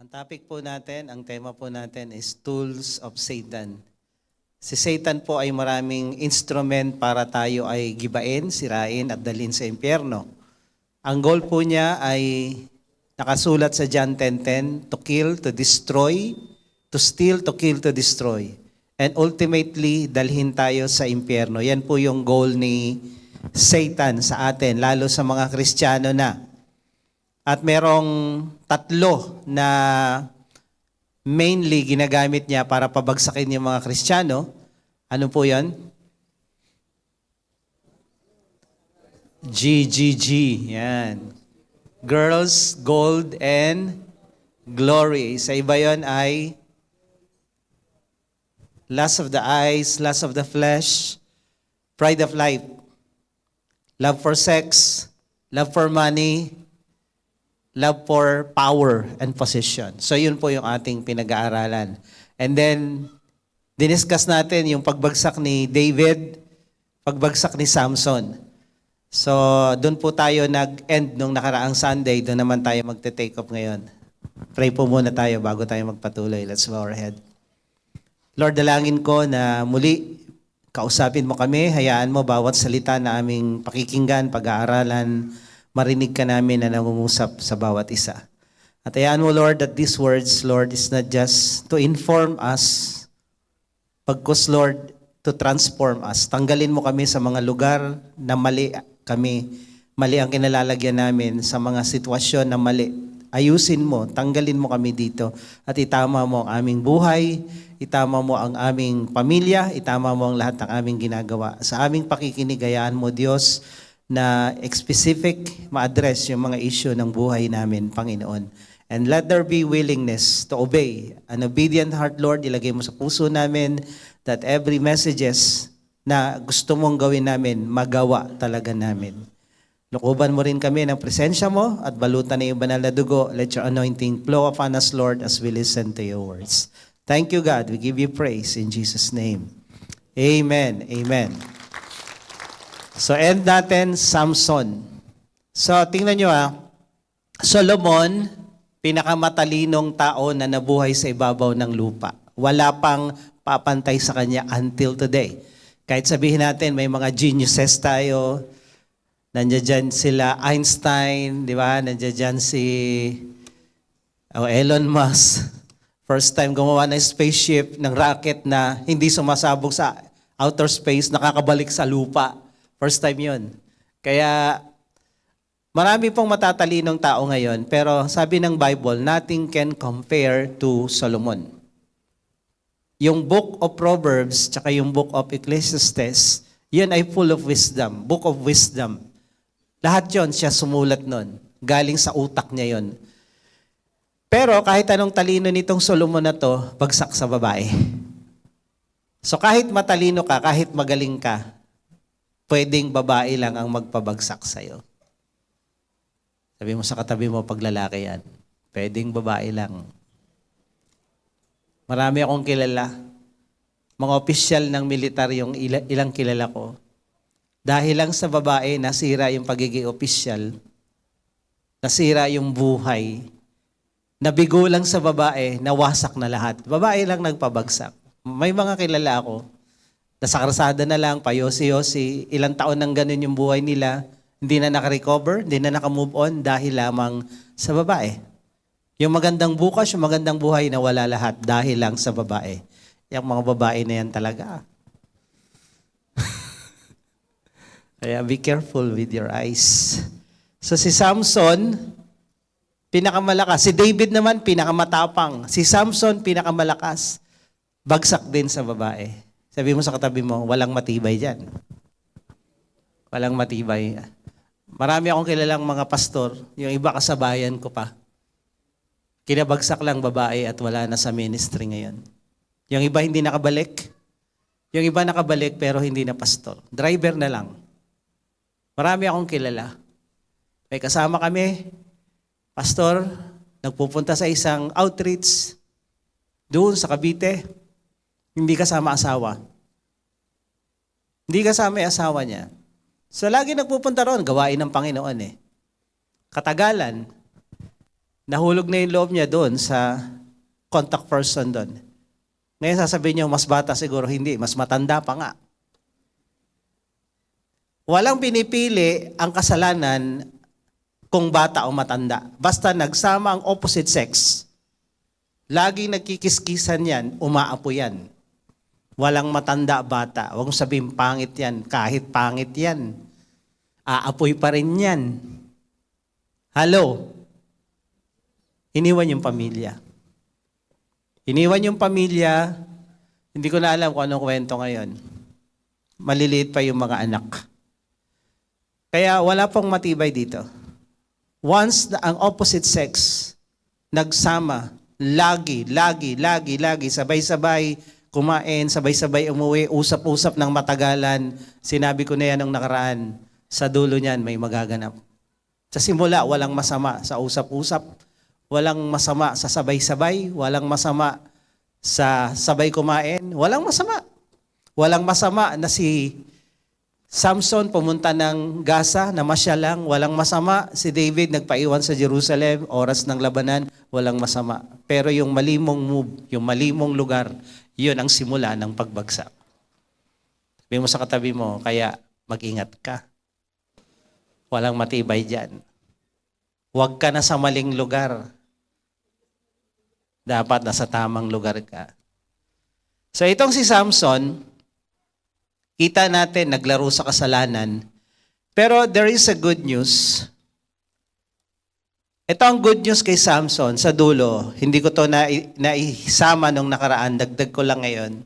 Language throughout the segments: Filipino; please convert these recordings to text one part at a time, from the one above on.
Ang topic po natin, ang tema po natin is Tools of Satan. Si Satan po ay maraming instrument para tayo ay gibain, sirain at dalhin sa impyerno. Ang goal po niya ay nakasulat sa John 10:10, to kill, to destroy, to steal, to kill, to destroy. And ultimately, dalhin tayo sa impyerno. Yan po yung goal ni Satan sa atin, lalo sa mga Kristiyano na. At merong tatlo na mainly ginagamit niya para pabagsakin yung mga Kristiyano. Ano po yan? GGG. Yan. Girls, Gold, and Glory. Sa iba yon ay lust of the eyes, lust of the flesh, pride of life, love for sex, love for money, love for power and position. So yun po yung ating pinag-aaralan. And then, diniscuss natin yung pagbagsak ni David, pagbagsak ni Samson. So, doon po tayo nag-end nung nakaraang Sunday. Doon naman tayo magte-take up ngayon. Pray po muna tayo bago tayo magpatuloy. Let's bow our head. Lord, dalangin ko na muli, kausapin mo kami, hayaan mo bawat salita na aming pakikinggan, pag-aaralan, marinig ka namin na nangungusap sa bawat isa. At hayaan mo, Lord, that these words, Lord, is not just to inform us, pagkus, Lord, to transform us. Tanggalin mo kami sa mga lugar na mali kami, mali ang kinalalagyan namin, sa mga sitwasyon na mali. Ayusin mo, tanggalin mo kami dito, at itama mo ang aming buhay, itama mo ang aming pamilya, itama mo ang lahat ng aming ginagawa. Sa aming pakikinig, hayaan mo, Diyos, na specific ma-address yung mga issue ng buhay namin, Panginoon. And let there be willingness to obey. An obedient heart, Lord, ilagay mo sa puso namin that every messages na gusto mong gawin namin, magawa talaga namin. Lukuban mo rin kami ng presensya mo at balutan na yung banal na dugo. Let your anointing flow upon us, Lord, as we listen to your words. Thank you, God. We give you praise in Jesus' name. Amen. Amen. So end natin, Samson. So tingnan nyo Solomon, pinakamatalinong tao na nabuhay sa ibabaw ng lupa. Wala pang papantay sa kanya until today. Kahit sabihin natin may mga geniuses tayo, nandiyan dyan sila Einstein, di ba? Nandiyan dyan si Elon Musk. First time gumawa ng spaceship, ng rocket na hindi sumasabog sa outer space, nakakabalik sa lupa. First time yun. Kaya marami pong matatalinong tao ngayon, pero sabi ng Bible, nothing can compare to Solomon. Yung Book of Proverbs, tsaka yung Book of Ecclesiastes, yun ay full of wisdom, Book of Wisdom. Lahat yun, siya sumulat nun. Galing sa utak niya yun. Pero kahit anong talino nitong Solomon na to, bagsak sa babae. So kahit matalino ka, kahit magaling ka, pwedeng babae lang ang magpabagsak sa'yo. Sabi mo sa katabi mo, pag lalaki yan, pwedeng babae lang. Marami akong kilala. Mga opisyal ng militar yung ilang kilala ko. Dahil lang sa babae, nasira yung pagiging opisyal. Nasira yung buhay. Nabigo lang sa babae, nawasak na lahat. Babae lang nagpabagsak. May mga kilala ako. Nasa karsada na lang, payosi-yosi, ilang taon nang ganun yung buhay nila, hindi na nakarecover, hindi na nakamove on dahil lamang sa babae. Yung magandang bukas, yung magandang buhay na wala lahat dahil lang sa babae. Yung mga babae na yan talaga. Kaya be careful with your eyes. So si Samson, pinakamalakas. Si David naman, pinakamatapang. Si Samson, pinakamalakas. Bagsak din sa babae. Sabi mo sa katabi mo, walang matibay dyan. Walang matibay. Marami akong kilalang mga pastor, yung iba kasabayan ko pa. Kinabagsak lang babae at wala na sa ministry ngayon. Yung iba hindi nakabalik. Yung iba nakabalik pero hindi na pastor. Driver na lang. Marami akong kilala. May kasama kami, pastor, nagpupunta sa isang outreach doon sa Cavite. Hindi kasama asawa. Hindi kasama yung asawa niya. So lagi nagpupunta roon, gawain ng Panginoon eh. Katagalan, Nahulog na yung loob niya doon sa contact person doon. Ngayon sasabihin niyo, mas bata siguro. Hindi, mas matanda pa nga. Walang pinipili ang kasalanan kung bata o matanda. Basta nagsama ang opposite sex, laging nagkikiskisan yan, umaapo yan. Walang matanda bata. Huwag mong sabihin pangit yan. Kahit pangit yan, aapoy pa rin yan. Hello? Iniwan yung pamilya. Iniwan yung pamilya, hindi ko na alam kung anong kwento ngayon. Maliliit pa yung mga anak. Kaya wala pong matibay dito. Once na ang opposite sex nagsama, lagi, sabay-sabay kumain, sabay-sabay umuwi, usap-usap ng matagalan, sinabi ko na yan nung nakaraan, sa dulo niyan may magaganap. Sa simula, walang masama sa usap-usap, walang masama sa sabay-sabay, walang masama sa sabay kumain, walang masama. Walang masama na si Samson pumunta ng Gaza, namasya lang, walang masama. Si David nagpaiwan sa Jerusalem, oras ng labanan, walang masama. Pero yung malimong move, yung malimong lugar, yun ang simula ng pagbagsak. Sabi mo sa katabi mo, kaya mag-ingat ka. Walang matibay dyan. Huwag ka na sa maling lugar. Dapat nasa tamang lugar ka. So itong si Samson, kita natin, naglaro sa kasalanan. Pero there is a good news. Ito ang good news kay Samson sa dulo. Hindi ko to naisama nung nakaraan, dagdag ko lang ngayon.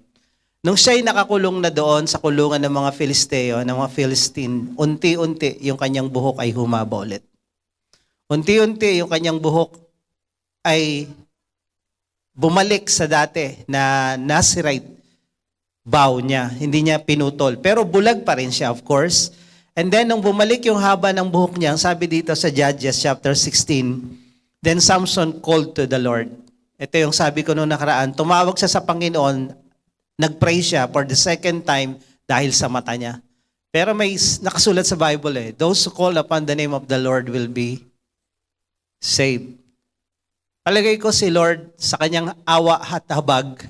Nung siya'y nakakulong na doon sa kulungan ng mga Filisteo, ng mga Philistine, unti-unti yung kanyang buhok ay humaba ulit. Unti-unti yung kanyang buhok ay bumalik sa dati na Nazirite bow niya. Hindi niya pinutol. Pero bulag pa rin siya, of course. And then, nung bumalik yung haba ng buhok niya, sabi dito sa Judges chapter 16, then Samson called to the Lord. Ito yung sabi ko noong nakaraan, tumawag siya sa Panginoon, nag-pray siya for the second time dahil sa mata niya. Pero may nakasulat sa Bible those who call upon the name of the Lord will be saved. Palagay ko si Lord sa kanyang awa at habag,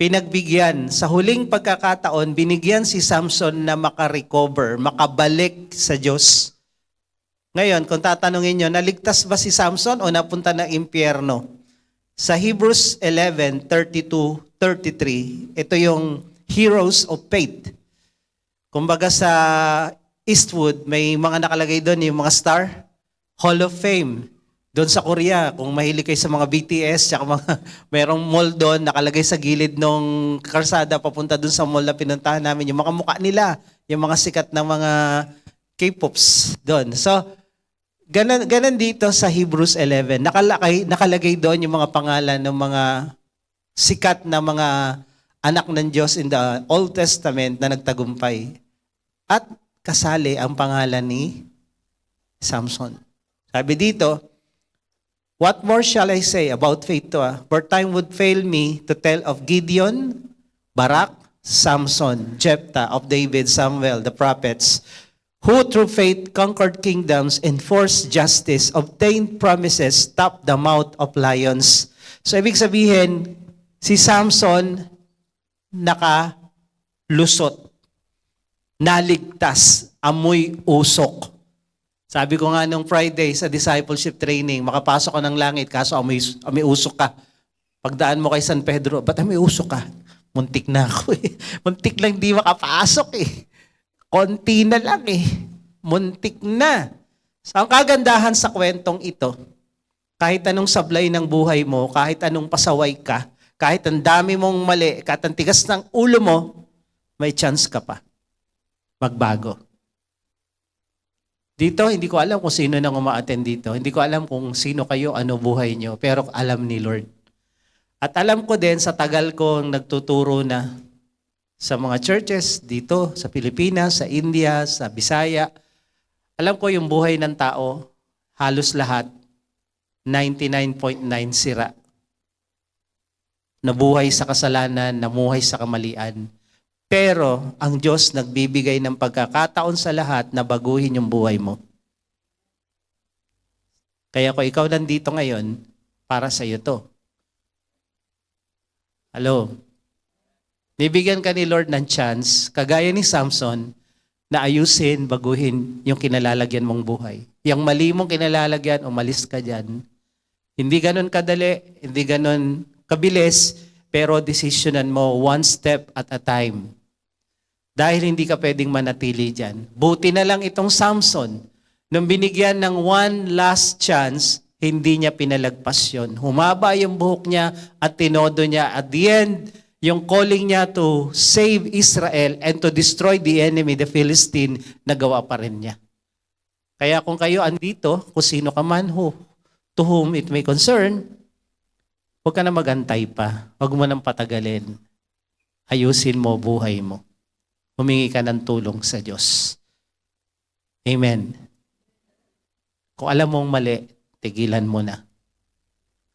pinagbigyan, sa huling pagkakataon, binigyan si Samson na makarecover, makabalik sa Diyos. Ngayon, kung tatanungin nyo, naligtas ba si Samson o napunta ng impyerno? Sa Hebrews 11:32-33, ito yung heroes of faith. Kumbaga sa Eastwood, may mga nakalagay doon, yung mga star, Hall of Fame. Doon sa Korea, kung mahilig kayo sa mga BTS, tsaka merong mall doon, nakalagay sa gilid ng karsada, papunta doon sa mall na pinuntahan namin, yung mga mukha nila, yung mga sikat na mga K-pops doon. So, ganun dito sa Hebrews 11, nakalagay doon yung mga pangalan ng mga sikat na mga anak ng Diyos in the Old Testament na nagtagumpay. At kasali ang pangalan ni Samson. Sabi dito, what more shall I say about faith to? For time would fail me to tell of Gideon, Barak, Samson, Jephthah, of David, Samuel, the prophets, who through faith conquered kingdoms, enforced justice, obtained promises, stopped the mouth of lions. So ibig sabihin, si Samson nakalusot, naligtas, amoy usok. Sabi ko nga nung Friday sa discipleship training, makapasok ka ng langit, kaso amoy usok ka. Pagdaan mo kay San Pedro, ba't amoy usok ka? Muntik na ako Muntik lang di makapasok Konti na lang Muntik na. So, ang kagandahan sa kwentong ito, kahit anong sablay ng buhay mo, kahit anong pasaway ka, kahit ang dami mong mali, kahit ang tigas ng ulo mo, may chance ka pa magbago. Dito, hindi ko alam kung sino nang uma-attend dito. Hindi ko alam kung sino kayo, ano buhay nyo, pero alam ni Lord. At alam ko din, sa tagal kong nagtuturo na sa mga churches dito, sa Pilipinas, sa India, sa Bisaya, alam ko yung buhay ng tao, halos lahat, 99.9 sira. Nabuhay sa kasalanan, namuhay sa kamalian. Pero ang Diyos nagbibigay ng pagkakataon sa lahat na baguhin yung buhay mo. Kaya kung ikaw nandito ngayon, para sa iyo to. Hello? Bibigyan ka ni Lord ng chance, kagaya ni Samson, na ayusin, baguhin yung kinalalagyan mong buhay. Yung mali mong kinalalagyan, umalis ka dyan. Hindi ganun kadali, hindi ganun kabilis, pero desisyonan mo one step at a time. Dahil hindi ka pwedeng manatili dyan. Buti na lang itong Samson, nung binigyan ng one last chance, hindi niya pinalagpas yun. Humaba yung buhok niya at tinodo niya. At the end, yung calling niya to save Israel and to destroy the enemy, the Philistine, nagawa pa rin niya. Kaya kung kayo andito, kung sino ka man to whom it may concern, huwag ka na magantay pa. Huwag mo nang patagalin. Ayusin mo buhay mo. Humingi ka ng tulong sa Diyos. Amen. Kung alam mong mali, tigilan mo na.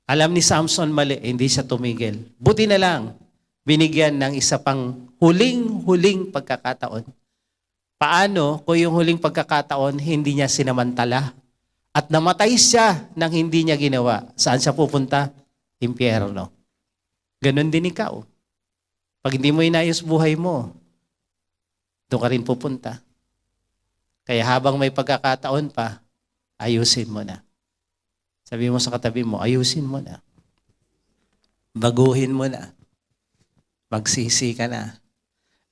Alam ni Samson mali, hindi siya tumigil. Buti na lang, binigyan ng isa pang huling pagkakataon. Paano kung yung huling pagkakataon hindi niya sinamantala at namatay siya nang hindi niya ginawa? Saan siya pupunta? Impyerno. Ganon din ikaw. Pag hindi mo inayos buhay mo, doon ka rin pupunta. Kaya habang may pagkakataon pa, ayusin mo na. Sabi mo sa katabi mo, ayusin mo na. Baguhin mo na. Magsisi ka na.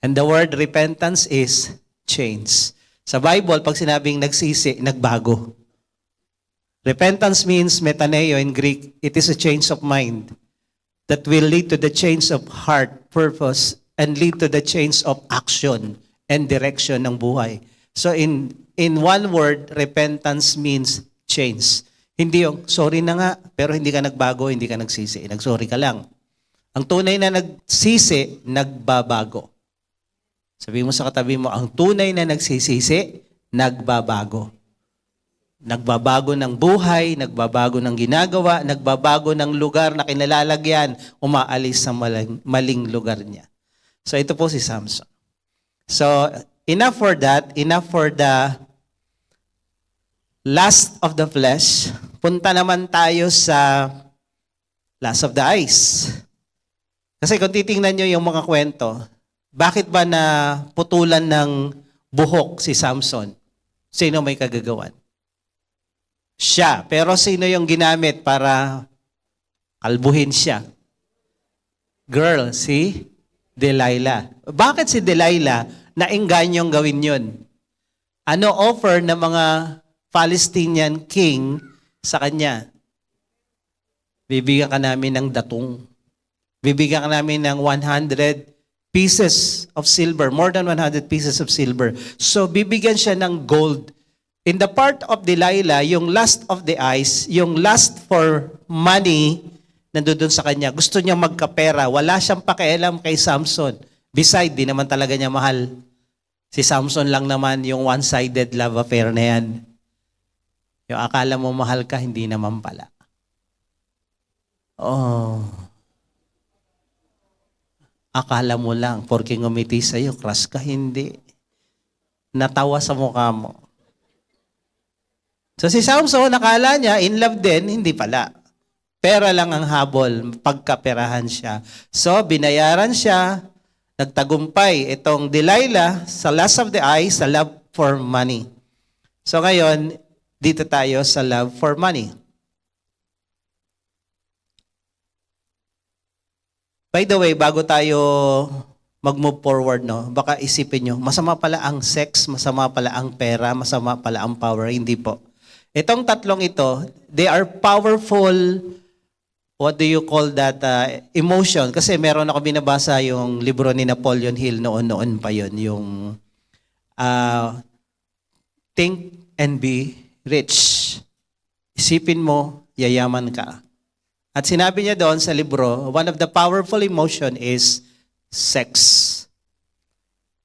And the word repentance is change. Sa Bible, pag sinabing nagsisi, nagbago. Repentance means metaneo in Greek. It is a change of mind that will lead to the change of heart, purpose, and lead to the change of action and direction ng buhay. So in one word, repentance means change. Hindi yung, sorry na nga, pero hindi ka nagbago, hindi ka nagsisi. Nagsorry ka lang. Ang tunay na nagsisi, nagbabago. Sabi mo sa katabi mo, ang tunay na nagsisisi, nagbabago. Nagbabago ng buhay, nagbabago ng ginagawa, nagbabago ng lugar na kinalalagyan, umaalis sa maling lugar niya. So ito po si Samson. So enough for that, enough for the lust of the flesh. Punta naman tayo sa lust of the eyes. Kasi kung titingnan nyo yung mga kwento, bakit ba na putulan ng buhok si Samson? Sino may kagagawan? Siya. Pero sino yung ginamit para kalbuhin siya? Girl, si Delilah. Bakit si Delilah naingganyong gawin yun? Ano offer ng mga Palestinian king sa kanya? Bibigyan ka namin ng datong. Bibigyan ka namin ng 100 pieces of silver, more than 100 pieces of silver. So bibigyan siya ng gold. In the part of Delilah, yung lust of the eyes, yung lust for money, nandoon sa kanya. Gusto niya magkapera. Wala siyang pakialam kay Samson. Beside, di naman talaga niya mahal. Si Samson lang naman yung one-sided love affair na yan. Yung akala mo mahal ka, hindi naman pala. Oh. Akala mo lang, porque ngumiti sa'yo, crush ka, hindi. Natawa sa mukha mo. So si Samson, nakala niya, in love din, hindi pala. Pera lang ang habol, pagkaperahan siya. So binayaran siya, nagtagumpay itong Delilah sa lust of the eyes, sa love for money. So ngayon, dito tayo sa love for money. By the way, bago tayo mag-move forward, no, baka isipin nyo, masama pala ang sex, masama pala ang pera, masama pala ang power. Hindi po. Itong tatlong ito, they are powerful, what do you call that, emotion. Kasi meron ako binabasa yung libro ni Napoleon Hill, noon pa yon, yung Think and Be Rich. Isipin mo, yayaman ka. At sinabi niya doon sa libro, one of the powerful emotion is sex.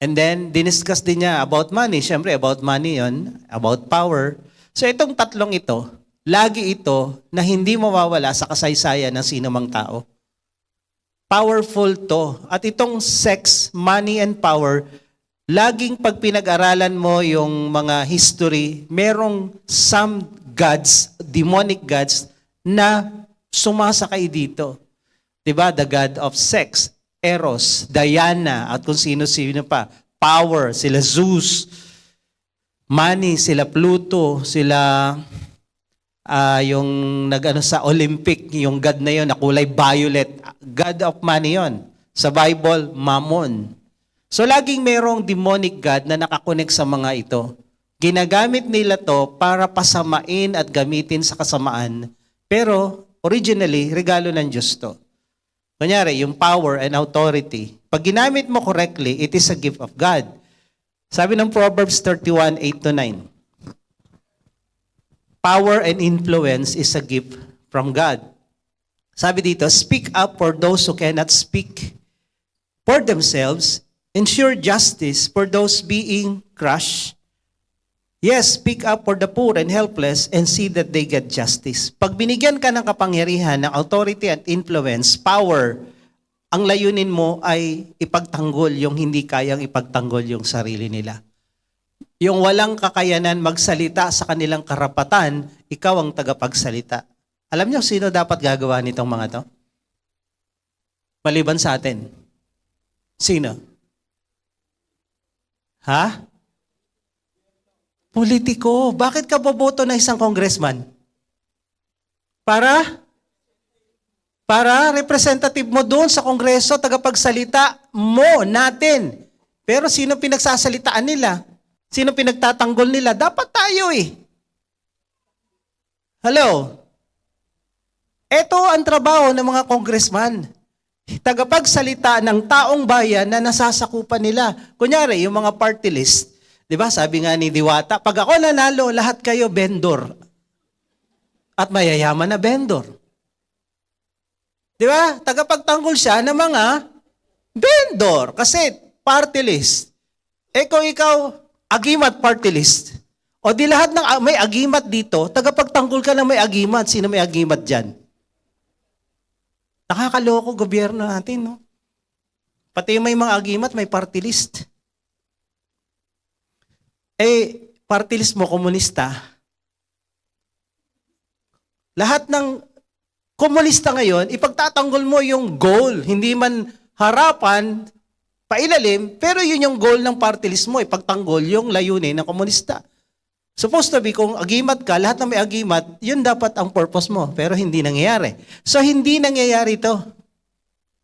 And then, diniscuss din niya about money. Siyempre, about money yon, about power. So itong tatlong ito, lagi ito na hindi mawawala sa kasaysayan ng sino mang tao. Powerful to. At itong sex, money, and power, laging pag pinag-aralan mo yung mga history, merong some gods, demonic gods, na sumasakay dito. Diba? The god of sex, Eros, Diana, at kung sino-sino pa. Power, sila Zeus. Money, sila Pluto, sila yung nag-ano sa Olympic, yung god na yon na kulay violet. God of money yon. Sa Bible, Mammon. So laging merong demonic god na nakakonek sa mga ito. Ginagamit nila to para pasamain at gamitin sa kasamaan. Pero originally, regalo ng Diyos to. Kunyari, yung power and authority. Pag ginamit mo correctly, it is a gift of God. Sabi ng Proverbs 31, 8-9. Power and influence is a gift from God. Sabi dito, speak up for those who cannot speak for themselves. Ensure justice for those being crushed. Yes, speak up for the poor and helpless and see that they get justice. Pag binigyan ka ng kapangyarihan, ng authority and influence, power, ang layunin mo ay ipagtanggol yung hindi kayang ipagtanggol yung sarili nila. Yung walang kakayanan magsalita sa kanilang karapatan, ikaw ang tagapagsalita. Alam niyo sino dapat gagawa nitong mga to? Maliban sa atin. Sino? Ha? Politiko. Bakit ka boboto na isang congressman? Para representative mo doon sa kongreso, tagapagsalita mo, natin. Pero sino pinagsasalitaan nila? Sino pinagtatanggol nila? Dapat tayo eh. Hello? Ito ang trabaho ng mga congressman. Tagapagsalita ng taong bayan na nasasakupan nila. Kunyari, yung mga party list, di ba, sabi nga ni Diwata, pag ako nanalo, lahat kayo vendor. At mayayaman na vendor. Di ba? Tagapagtanggol siya ng mga vendor. Kasi party list. Kung ikaw, agimat party list. O di lahat ng may agimat dito, tagapagtanggol ka ng may agimat. Sino may agimat dyan? Nakakaloko gobyerno natin, no? Pati may mga agimat, may party list. Party list mo, komunista. Lahat ng komunista ngayon, ipagtatanggol mo yung goal. Hindi man harapan, pailalim, pero yun yung goal ng party list mo, ipagtanggol yung layunin ng komunista. Supposed to be, kung agimat ka, lahat na may agimat, yun dapat ang purpose mo, pero hindi nangyayari. So, hindi nangyayari ito.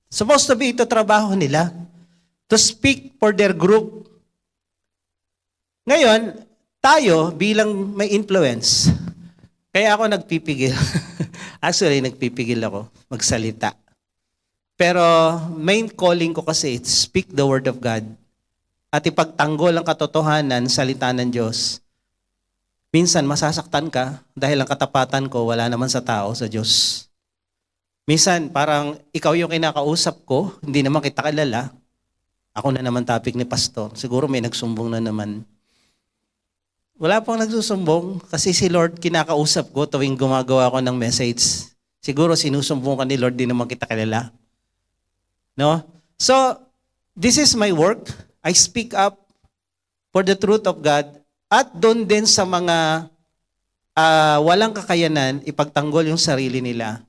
Supposed to be, ito trabaho nila. To speak for their group. Ngayon, tayo bilang may influence, kaya ako nagpipigil. Actually, nagpipigil ako magsalita. Pero main calling ko kasi, speak the word of God. At ipagtanggol ang katotohanan, salita ng Diyos. Minsan masasaktan ka dahil ang katapatan ko wala naman sa tao, sa Diyos. Minsan parang ikaw yung kinakausap ko, hindi naman kita kilala. Ako na naman topic ni pastor. Siguro may nagsumbong na naman. Wala pang nagsusumbong kasi si Lord kinakausap ko tuwing gumagawa ko ng message. Siguro sinusumbong ka ni Lord, di naman kita kilala. No? So, this is my work. I speak up for the truth of God. At doon din sa mga walang kakayanan, ipagtanggol yung sarili nila.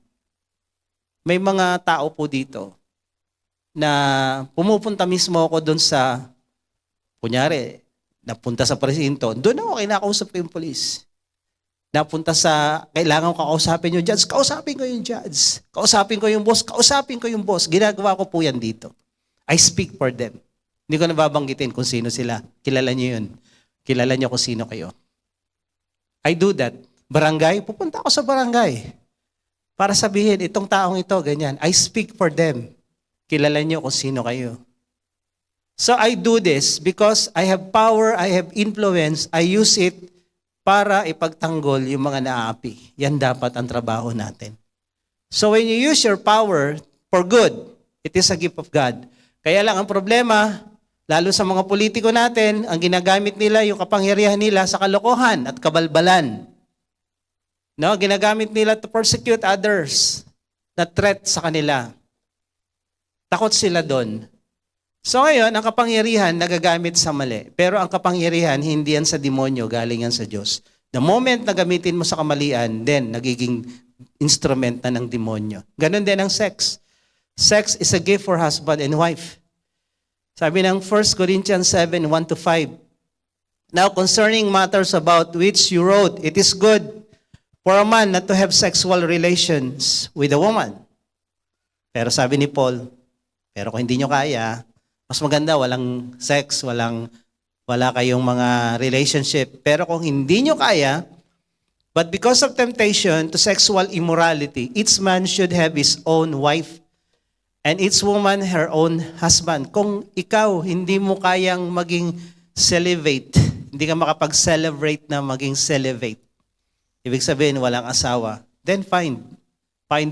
May mga tao po dito na pumupunta mismo ako doon sa, kunyari, napunta sa presinto, doon ako kinakausap ko yung polis. Napunta sa, kailangan ko kausapin yung judge, kausapin ko yung judge. Kausapin ko yung boss, kausapin ko yung boss. Ginagawa ko po yan dito. I speak for them. Hindi ko nababanggitin kung sino sila. Kilala niyo yun. Kilala niyo kung sino kayo. I do that. Barangay, pupunta ako sa barangay. Para sabihin, itong taong ito, ganyan. I speak for them. Kilala niyo kung sino kayo. So I do this because I have power, I have influence, I use it para ipagtanggol yung mga naaapi. Yan dapat ang trabaho natin. So when you use your power for good, it is a gift of God. Kaya lang ang problema, lalo sa mga politiko natin, ang ginagamit nila yung kapangyarihan nila sa kalokohan at kabalbalan. No, ginagamit nila to persecute others na threat sa kanila. Takot sila doon. So ngayon, ang kapangyarihan nagagamit sa mali. Pero ang kapangyarihan, hindi yan sa demonyo, galing yan sa Diyos. The moment na gamitin mo sa kamalian, then nagiging instrument na ng demonyo. Ganon din ang sex. Sex is a gift for husband and wife. Sabi ng 1 Corinthians 7, 1-5. Now concerning matters about which you wrote, it is good for a man not to have sexual relations with a woman. Pero sabi ni Paul, pero kung hindi nyo kaya, mas maganda walang sex, wala kayong mga relationship. Pero kung hindi nyo kaya, but because of temptation to sexual immorality, each man should have his own wife and each woman her own husband. Kung ikaw hindi mo kayang maging celibate, hindi ka makapag-celebrate na maging celibate, ibig sabihin walang asawa, then find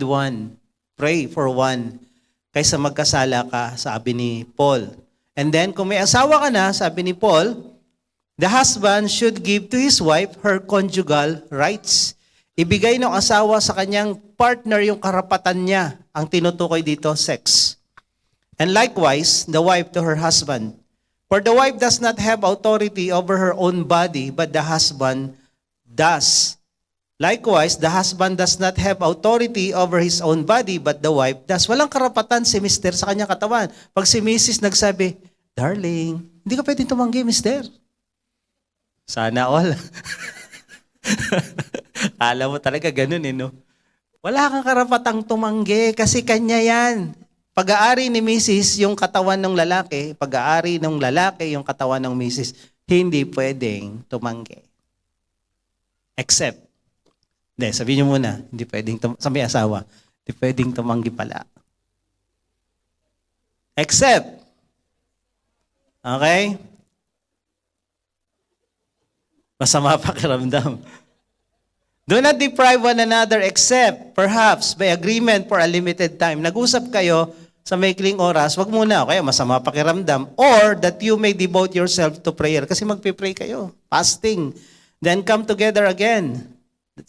one. Pray for one. Kaysa magkasala ka, sabi ni Paul. And then kung may asawa ka na, sabi ni Paul, the husband should give to his wife her conjugal rights. Ibigay ng asawa sa kanyang partner yung karapatan niya. Ang tinutukoy dito, sex. And likewise, the wife to her husband. For the wife does not have authority over her own body, but the husband does. Likewise, the husband does not have authority over his own body, but the wife does. Walang karapatan si mister sa kanyang katawan. Pag si Mrs. nagsabi, darling, hindi ka pwedeng tumanggi, mister. Sana all. Alam mo talaga ganun no? Wala kang karapatang tumanggi kasi kanya yan. Pag-aari ni Mrs. yung katawan ng lalaki, pag-aari ng lalaki yung katawan ng Mrs. Hindi pwedeng tumanggi. Except, sabihin nyo muna, hindi pwedeng, sa may asawa, hindi pwedeng tumanggi pala. Except, okay? Masama pakiramdam. Do not deprive one another except, perhaps, by agreement for a limited time. Nag-usap kayo sa maikling oras, wag muna, kaya masama pakiramdam. Or that you may devote yourself to prayer. Kasi magpipray kayo, fasting. Then come together again,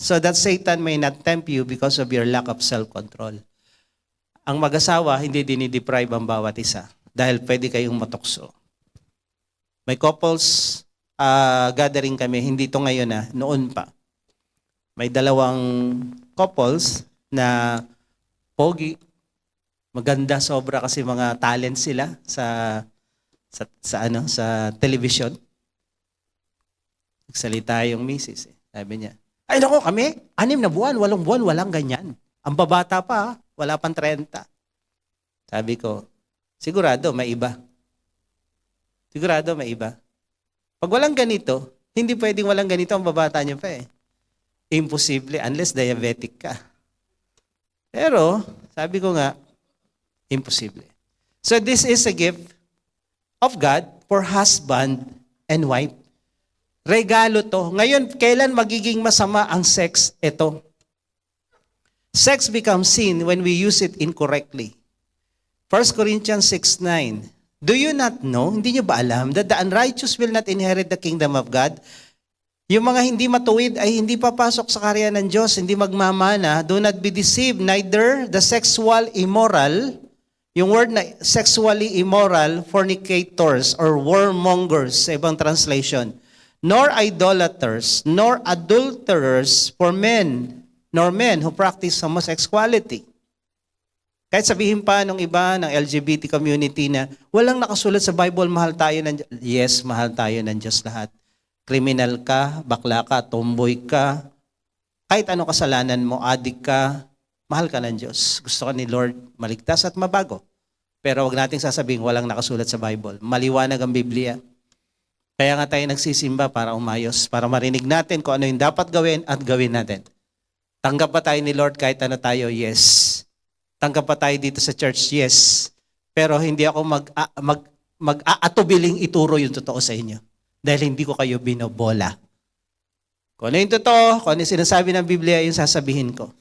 so that Satan may not tempt you because of your lack of self-control. Ang mag-asawa, hindi dinideprive ang bawat isa. Dahil pwede kayong matukso. May couples gathering kami, hindi to ngayon noon pa. May dalawang couples na pogi, maganda sobra kasi mga talent sila sa television. Nagsalita yung misis. Sabi niya, ay nako kami, 6 na buwan, 8 buwan, walang ganyan. Ang babata pa, wala pang 30. Sabi ko, sigurado may iba. Sigurado may iba. Pag walang ganito, hindi pwedeng walang ganito ang babata niyo pa Imposible unless diabetic ka. Pero, sabi ko nga, imposible. So this is a gift of God for husband and wife. Regalo to. Ngayon, kailan magiging masama ang sex? Ito. Sex becomes sin when we use it incorrectly. 1 Corinthians 6:9. Do you not know, hindi nyo ba alam, that the unrighteous will not inherit the kingdom of God? Yung mga hindi matuwid ay hindi papasok sa karya ng Diyos, hindi magmamana. Do not be deceived, neither the sexual immoral, yung word na sexually immoral, fornicators or warmongers sa ibang translation, nor idolaters, nor adulterers, nor men who practice homosexuality. Kahit sabihin pa ng iba ng LGBT community na walang nakasulat sa Bible, mahal tayo ng Diyos. Yes, mahal tayo ng Diyos lahat. Kriminal ka, bakla ka, tomboy ka, kahit ano kasalanan mo, adik ka, mahal ka ng Diyos. Gusto ka ni Lord maligtas at mabago. Pero wag nating sasabihin walang nakasulat sa Bible. Maliwanag ang Biblia. Kaya nga tayo nagsisimba para umayos, para marinig natin kung ano yung dapat gawin at gawin natin. Tanggap ba tayo ni Lord kahit ano tayo? Yes. Tanggap ba tayo dito sa church? Yes. Pero hindi ako mag-aatubiling ituro yung totoo sa inyo. Dahil hindi ko kayo binobola. Kung ano yung totoo, kung ano yung sinasabi ng Biblia, yung sasabihin ko.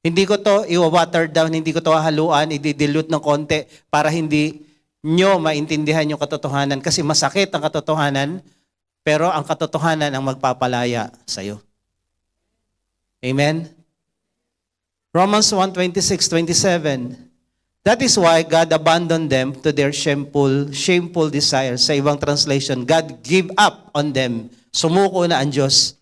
Hindi ko to i-water down, hindi ko to haluan, i-dilute ng konti para hindi nyo maintindihan yung katotohanan. Kasi masakit ang katotohanan, pero ang katotohanan ang magpapalaya sa'yo. Amen? Romans 1:26-27. That is why God abandoned them to their shameful desires. Sa ibang translation, God give up on them. Sumuko na ang Diyos.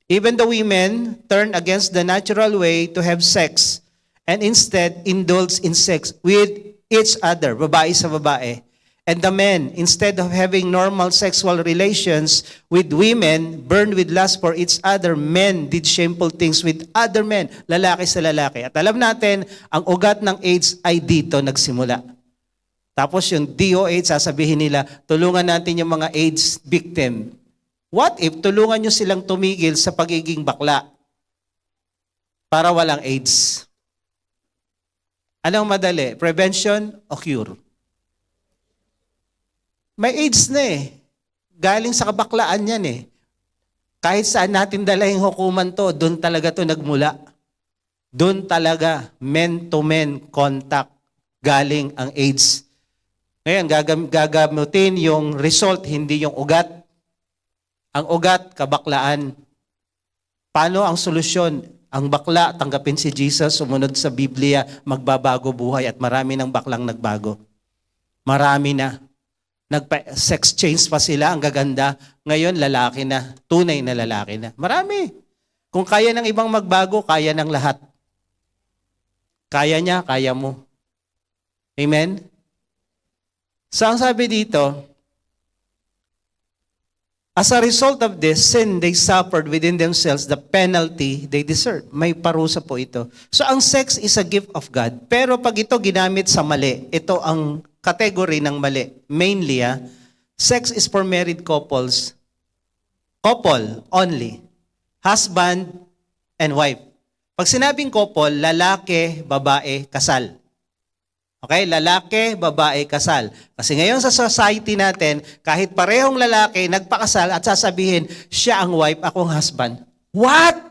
Even the women turn against the natural way to have sex and instead indulge in sex with each other, babae sa babae. And the men, instead of having normal sexual relations with women, burned with lust for each other, men did shameful things with other men, lalaki sa lalaki. At alam natin, ang ugat ng AIDS ay dito nagsimula. Tapos yung DOH, sasabihin nila, tulungan natin yung mga AIDS victim. What if tulungan nyo silang tumigil sa pagiging bakla para walang AIDS? Anong madali? Prevention o cure? May AIDS na eh. Galing sa kabaklaan yan eh. Kahit saan natin dala yung hukuman to, doon talaga to nagmula. Doon talaga, men-to-men contact, galing ang AIDS. Ngayon, gagamutin yung result, hindi yung ugat. Ang ugat, kabaklaan. Paano ang solusyon? Ang bakla, tanggapin si Jesus, sumunod sa Biblia, magbabago buhay at marami ng baklang nagbago. Marami na. Nagpa-sex change pa sila, ang gaganda. Ngayon, lalaki na. Tunay na lalaki na. Marami. Kung kaya ng ibang magbago, kaya ng lahat. Kaya niya, kaya mo. Amen? So, ang sabi dito, as a result of this sin, they suffered within themselves the penalty they deserve. May parusa po ito. So, ang sex is a gift of God. Pero pag ito ginamit sa mali, ito ang category ng mali. Mainly, sex is for married couples. Couple only. Husband and wife. Pag sinabing couple, lalaki, babae, kasal. Okay? Lalaki, babae, kasal. Kasi ngayon sa society natin, kahit parehong lalaki, nagpakasal at sasabihin, siya ang wife, akong husband. What?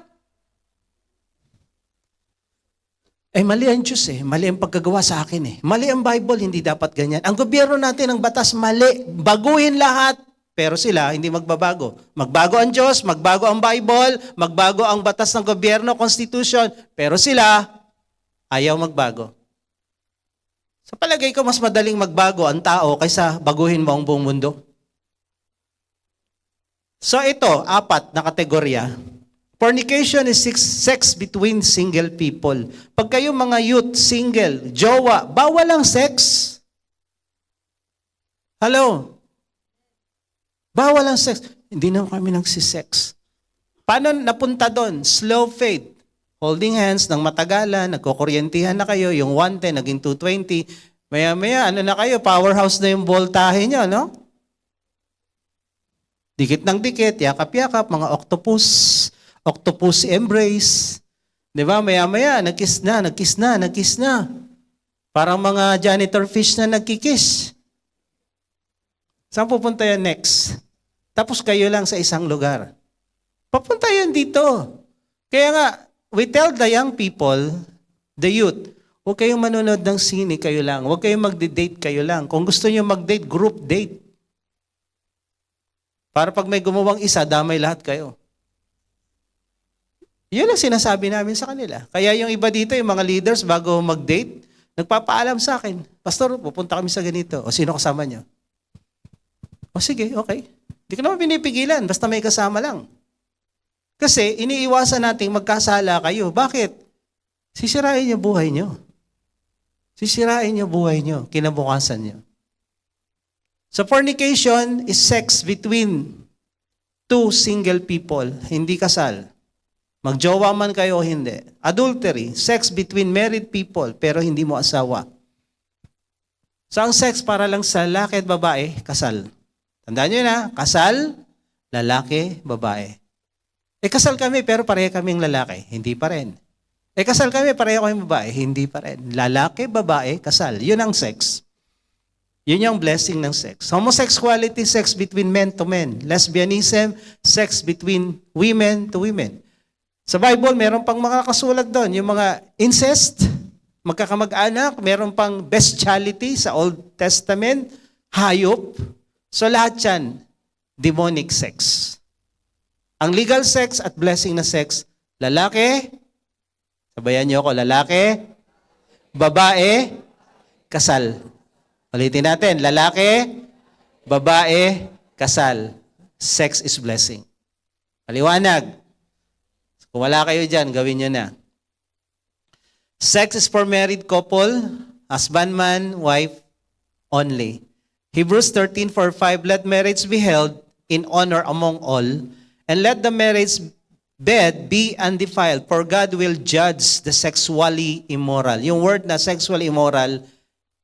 Eh, mali ang Diyos eh. Mali ang pagkagawa sa akin eh. Mali ang Bible, hindi dapat ganyan. Ang gobyerno natin, ang batas, mali. Baguhin lahat. Pero sila, hindi magbabago. Magbago ang Diyos, magbago ang Bible, magbago ang batas ng gobyerno, constitution. Pero sila, ayaw magbago. Sa palagay ko, mas madaling magbago ang tao kaysa baguhin mo ang buong mundo. So ito, 4 na kategorya. Fornication is sex between single people. Pag kayo mga youth, single, jowa, bawal ang sex. Hello? Bawal ang sex. Hindi na kami nagsisex. Paano napunta doon? Slow fade. Holding hands ng matagalan, nagkukuryentihan na kayo, yung 110 naging 220. Maya-maya, ano na kayo, powerhouse na yung voltahe nyo, no? Dikit ng dikit, yakap-yakap, mga octopus embrace. Di ba? Maya-maya, nag-kiss na. Parang mga janitor fish na nagkikiss. Saan pupunta yan next? Tapos kayo lang sa isang lugar. Papunta yan dito. Kaya nga, we tell the young people, the youth, huwag kayong manonood ng sine, kayo lang. Huwag kayong magde-date, kayo lang. Kung gusto niyo mag-date, group date. Para pag may gumawang isa, damay lahat kayo. Yun ang sinasabi namin sa kanila. Kaya yung iba dito, yung mga leaders, bago mag-date, nagpapaalam sa akin, Pastor, pupunta kami sa ganito. O sino kasama niyo? O sige, okay. Hindi ko naman pinipigilan, basta may kasama lang. Kasi iniiwasan nating magkasala kayo. Bakit? Sisirain niyo buhay niyo. Sisirain niyo buhay niyo, kinabukasan niyo. So fornication is sex between two single people, hindi kasal. Magjowa man kayo o hindi. Adultery, sex between married people, pero hindi mo asawa. So ang sex para lang sa lalaki at babae, kasal. Tandaan nyo na, kasal, lalaki, babae. Eh kasal kami pero pareho kaming lalaki, hindi pa rin. Eh kasal kami pareho kaming babae, hindi pa rin. Lalaki, babae, kasal. Yun ang sex. Yun yung blessing ng sex. Homosexuality, sex between men to men. Lesbianism, sex between women to women. Sa Bible, meron pang mga kasulat doon. Yung mga incest, magkakamag-anak, meron pang bestiality sa Old Testament, hayop. So lahat yan, demonic sex. Ang legal sex at blessing na sex, lalaki, sabayan niyo ako, lalaki, babae, kasal. Ulitin natin, lalaki, babae, kasal. Sex is blessing. Paliwanag. Kung wala kayo dyan, gawin nyo na. Sex is for married couple, husband, man, wife only. Hebrews 13:4-5, let marriage be held in honor among all, and let the marriage bed be undefiled, for God will judge the sexually immoral. Yung word na sexually immoral,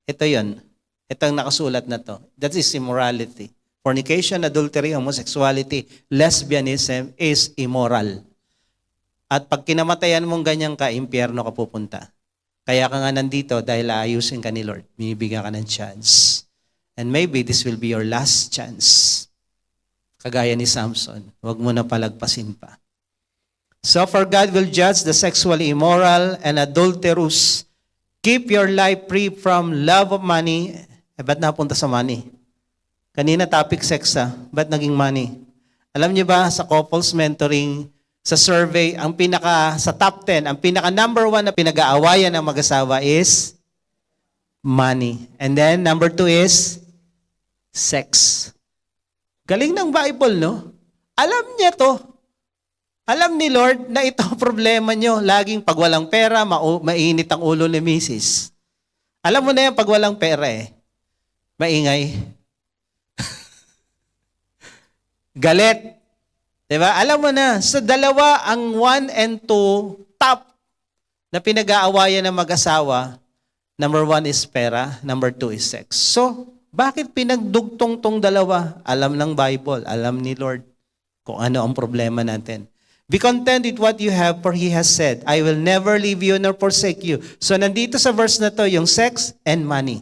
ito yun. Ito ang nakasulat na to. That is immorality. Fornication, adultery, homosexuality, lesbianism is immoral. At pag kinamatayan mong ganyan ka, impyerno ka pupunta. Kaya ka nga nandito dahil aayusin ka ni Lord. Binibigyan ka ng chance. And maybe this will be your last chance. Kagaya ni Samson, huwag mo na palagpasin pa. So for God will judge the sexually immoral and adulterous. Keep your life free from love of money. Ba't napunta sa money? Kanina topic sex ba't naging money? Alam niyo ba sa couples mentoring, sa survey, sa top 10, ang pinaka number 1 na pinag-aawayan ng mag-asawa is money. And then number 2 is sex. Galing ng Bible, no? Alam niya to. Alam ni Lord na ito ang problema nyo. Laging pag walang pera, mainit ang ulo ni Mrs. Alam mo na yan pag walang pera maingay. Galit. Diba? Alam mo na, sa dalawa, ang 1 and 2, top na pinag-aawayan ng mag-asawa, number 1 is pera, number 2 is sex. So, bakit pinagdugtong tong dalawa? Alam ng Bible, alam ni Lord kung ano ang problema natin. Be content with what you have, for He has said, I will never leave you nor forsake you. So, nandito sa verse na to, yung sex and money.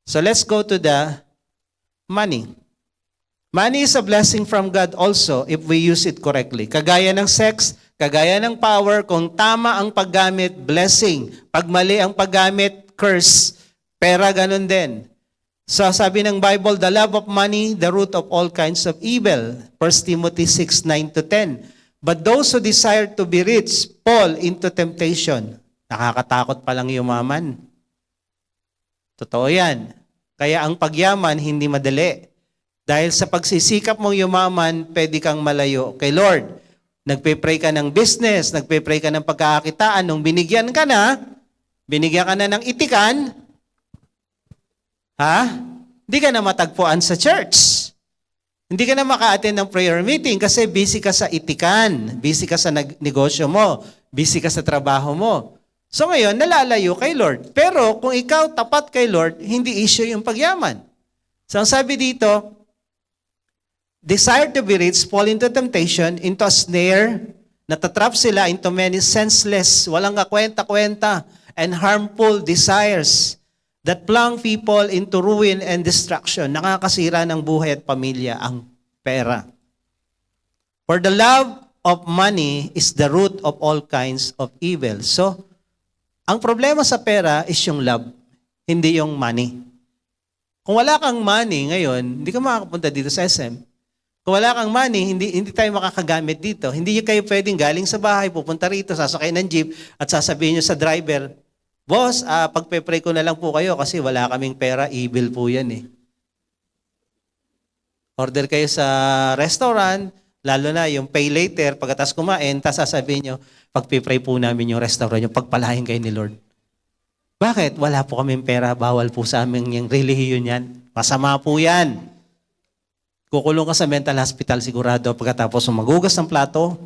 So, let's go to the money. Money is a blessing from God also if we use it correctly. Kagaya ng sex, kagaya ng power, kung tama ang paggamit, blessing. Pag mali ang paggamit, curse. Pera, ganun din. So sabi ng Bible, the love of money, the root of all kinds of evil. 1 Timothy 6:9-10. But those who desire to be rich fall into temptation. Nakakatakot palang yumaman. Totoo yan. Kaya ang pagyaman, hindi madali. Dahil sa pagsisikap mong yumaman, pwede kang malayo kay Lord. Nagpe-pray ka ng business, nagpe-pray ka ng pagkakakitaan. Nung binigyan ka na ng itikan, hindi ka na matagpuan sa church. Hindi ka na maka-attend ng prayer meeting kasi busy ka sa itikan, busy ka sa negosyo mo, busy ka sa trabaho mo. So ngayon, nalalayo kay Lord. Pero kung ikaw tapat kay Lord, hindi issue yung pagyaman. So ang sabi dito, desire to be rich, fall into temptation, into a snare, natatrap sila into many senseless, walang kakwenta-kwenta, and harmful desires that plunge people into ruin and destruction. Nakakasira ng buhay at pamilya ang pera. For the love of money is the root of all kinds of evil. So, ang problema sa pera is yung love, hindi yung money. Kung wala kang money ngayon, hindi ka makakapunta dito sa SM. Kung wala kang money, hindi tayo makakagamit dito. Hindi kayo pwedeng galing sa bahay, pupunta rito, sasakay ng jeep, at sasabihin nyo sa driver, Boss, pagpe-pray ko na lang po kayo kasi wala kaming pera, evil po yan . Order kayo sa restaurant, lalo na yung pay later, pagkatapos kumain, tapos sasabihin nyo, pagpe-pray po namin yung restaurant, yung pagpalahin kayo ni Lord. Bakit? Wala po kaming pera, bawal po sa amin yung relihiyon yan. Masama po yan. Kukulong ka sa mental hospital sigurado pagkatapos magugas ng plato,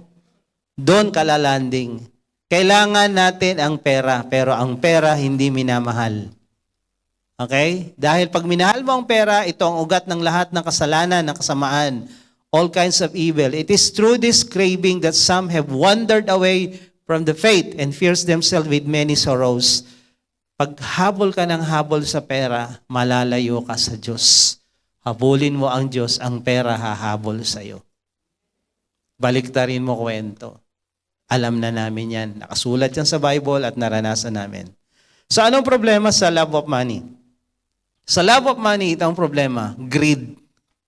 doon ka lalanding. Kailangan natin ang pera, pero ang pera hindi minamahal. Okay? Dahil pag minahal mo ang pera, ito ang ugat ng lahat ng kasalanan, ng kasamaan, all kinds of evil. It is through this craving that some have wandered away from the faith and pierced themselves with many sorrows. Pag habol ka ng habol sa pera, malalayo ka sa Diyos. Habulin mo ang Diyos, ang pera hahabol sa iyo. Baliktarin mo kwento. Alam na namin yan. Nakasulat yan sa Bible at naranasan namin. So anong problema sa love of money? Sa love of money, ito ang problema. Greed.